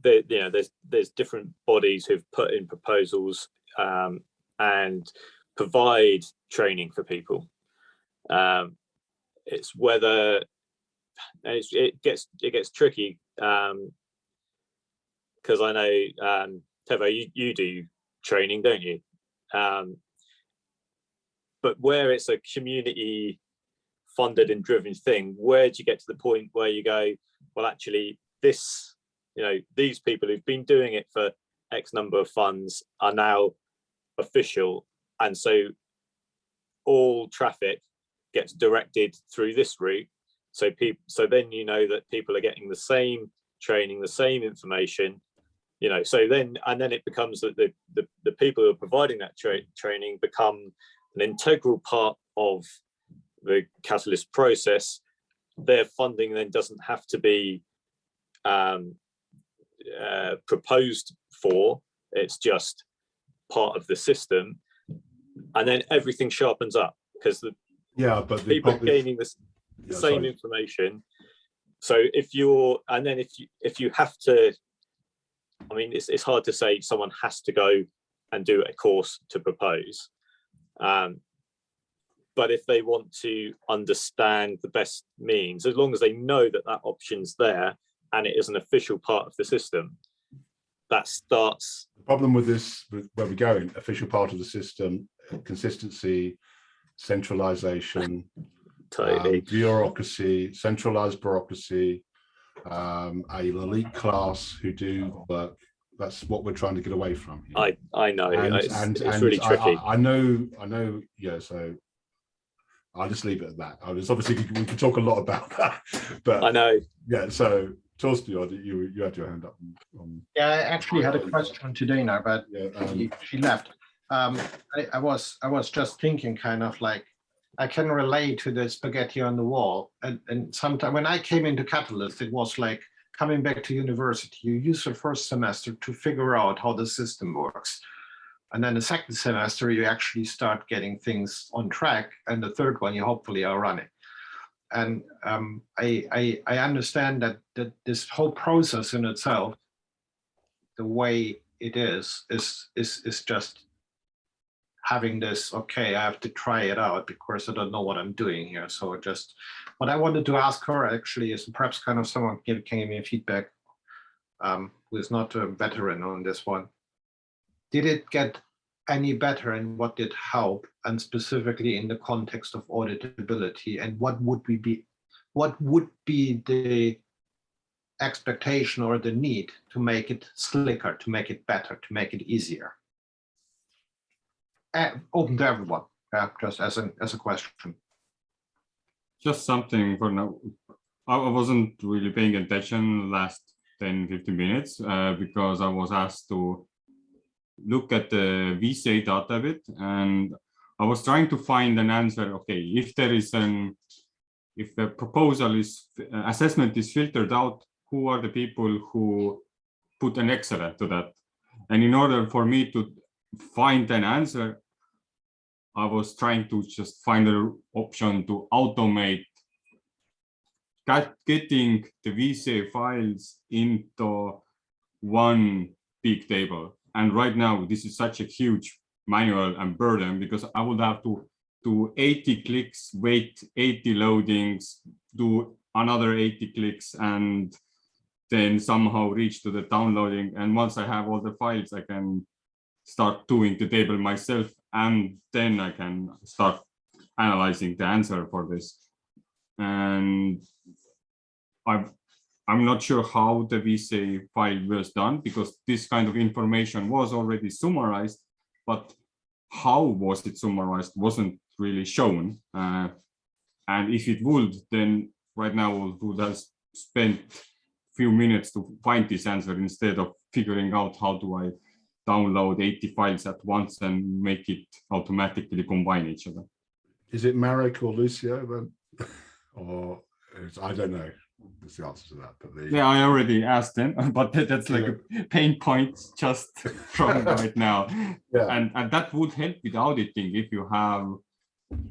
that, you know, there's different bodies who've put in proposals and provide training for people. It's whether, and it gets tricky, because I know, Tevo, you do training, don't you? But where it's a community funded and driven thing, where do you get to the point where you go, well, actually, this, you know, these people who've been doing it for X number of funds are now official, and so all traffic gets directed through this route. So then you know that people are getting the same training, the same information, you know. So then it becomes that the people who are providing that training become an integral part of the Catalyst process. Their funding then doesn't have to be proposed for, it's just part of the system, and then everything sharpens up, because the people are gaining the same information. So if you have to, I mean, it's hard to say someone has to go and do a course to propose, but if they want to understand the best means, as long as they know that that option's there and it is an official part of the system, that starts. The problem with this, with where we're going, official part of the system, consistency, centralization, totally. Bureaucracy, centralized bureaucracy, a elite class who do work. That's what we're trying to get away from here. I know, it's really tricky. I know. Yeah, so I'll just leave it at that. Obviously we could talk a lot about that, but I know. Yeah. So Torsten, you had your hand up. Yeah, I actually had a question today now, but she left. I was just thinking, kind of like, I can relate to the spaghetti on the wall, and sometimes when I came into Catalyst, it was like coming back to university. You use the first semester to figure out how the system works, and then the second semester you actually start getting things on track, and the third one you hopefully are running. And I understand that this whole process in itself, the way it is just having this, okay, I have to try it out because I don't know what I'm doing here. So just what I wanted to ask her actually is perhaps kind of someone can give me feedback who is not a veteran on this one. Did it get any better, and what did help, and specifically in the context of auditability, and what would be the expectation or the need to make it slicker, to make it better, to make it easier? Open to everyone, just as a question. Just something for now. I wasn't really paying attention last 10-15 minutes because I was asked to look at the VSA data a bit, and I was trying to find an answer. Okay, if there is if the proposal is assessment is filtered out, who are the people who put an excellent to that? And in order for me to find an answer, I was trying to just find an option to automate getting the VSA files into one big table. And right now, this is such a huge manual and burden because I would have to do 80 clicks, wait 80 loadings, do another 80 clicks, and then somehow reach to the downloading. And once I have all the files, I can start doing the table myself, and then I can start analyzing the answer for this. And I'm not sure how the VSA file was done because this kind of information was already summarized, but how was it summarized wasn't really shown. And if it would, then right now we would have spent a few minutes to find this answer instead of figuring out how do I download 80 files at once and make it automatically combine each other. Is it Marek or Lucio then? Or I don't know. That's the answer to that. But yeah, I already asked them, but that's like a pain point just from right now. Yeah. And that would help with auditing if you have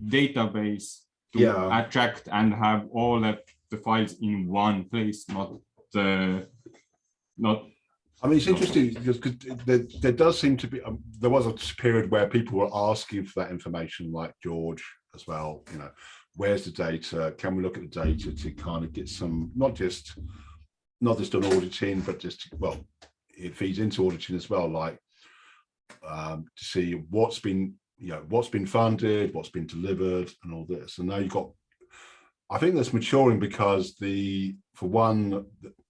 database to attract and have all of the files in one place, not. I mean, it's interesting because there does seem to be. There was a period where people were asking for that information, like George as well. You know, where's the data? Can we look at the data to kind of get some, not just on auditing, but just, well, it feeds into auditing as well, like to see what's been funded, what's been delivered, and all this. And now you've got, I think that's maturing because for one,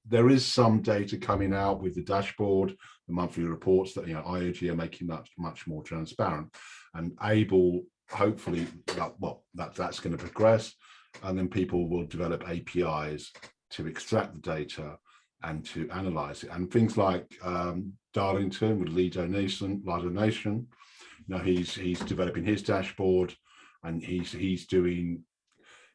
there is some data coming out with the dashboard, the monthly reports that IOG are making much more transparent and able. Hopefully, that's going to progress, and then people will develop APIs to extract the data and to analyze it. And things like Darlington with lead donation, he's developing his dashboard, and he's doing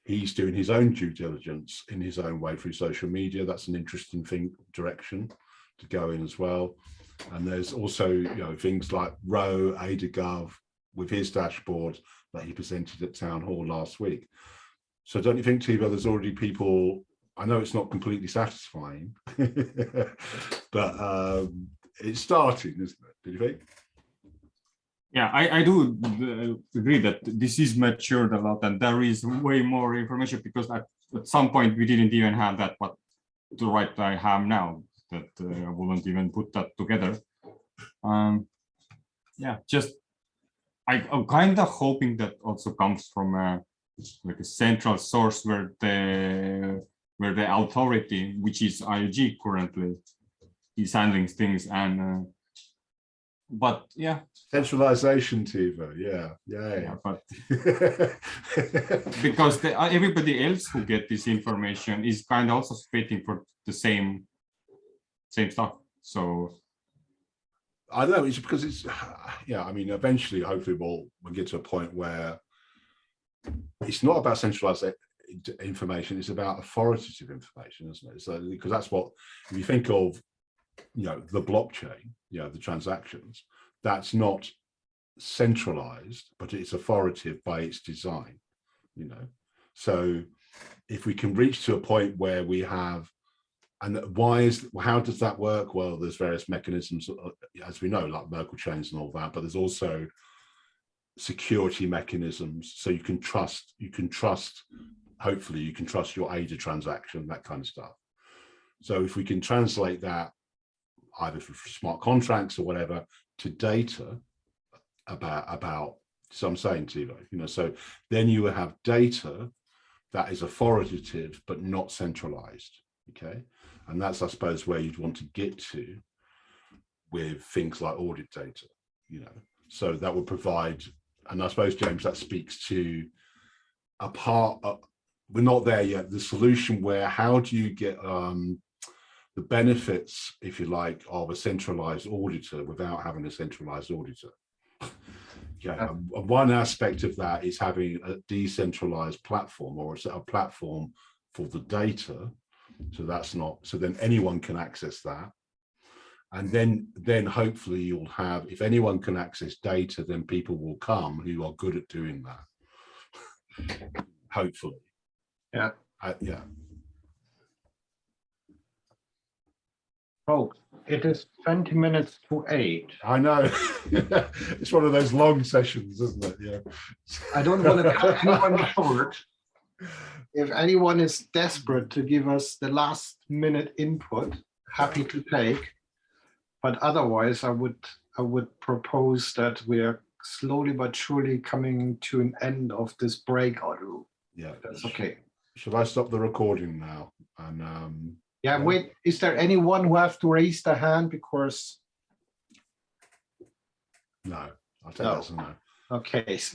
his own due diligence in his own way through social media. That's an interesting direction to go in as well. And there's also things like Roe, AdaGov, with his dashboard that he presented at Town Hall last week. So don't you think, Thibaut, there's already people, I know it's not completely satisfying, but it's starting, isn't it? Do you think? Yeah, I do agree that this is matured a lot and there is way more information because at some point we didn't even have that, but the right I have now that I wouldn't even put that together. Yeah, just I'm kind of hoping that also comes from like a central source where the authority, which is IOG currently, is handling things. And but yeah, centralization, Thibaut. Yeah. But because everybody else who get this information is kind of also waiting for the same stuff. So. I know it's because it's, I mean, eventually, hopefully, we'll get to a point where it's not about centralized information; it's about authoritative information, isn't it? So, because that's what, if you think of, the blockchain, the transactions, that's not centralized, but it's authoritative by its design. So if we can reach to a point where we have. And how does that work? Well, there's various mechanisms, as we know, like local chains and all that, but there's also security mechanisms, so you can trust, hopefully you can trust your ADA transaction, that kind of stuff. So if we can translate that either for smart contracts or whatever to data about so I'm saying to you, you know, so then you will have data that is authoritative but not centralized. Okay, and that's, I suppose, where you'd want to get to with things like audit data, you know. So that would provide, and I suppose, James, that speaks to a part of, we're not there yet, the solution where how do you get the benefits, if you like, of a centralized auditor without having a centralized auditor. Yeah, one aspect of that is having a decentralized platform, or a platform for the data. So that's not, so then anyone can access that. And then hopefully you'll have, if anyone can access data, then people will come who are good at doing that. Hopefully. Yeah. Yeah. Oh, it is 20 minutes to 8. I know. It's one of those long sessions, isn't it? Yeah. I don't want to cut anyone short. If anyone is desperate to give us the last minute input, happy to take. But otherwise, I would propose that we are slowly but surely coming to an end of this breakout room. Yeah, that's okay. Should I stop the recording now? And yeah, wait. Is there anyone who have to raise their hand because? No, I'll take that as a no. Okay.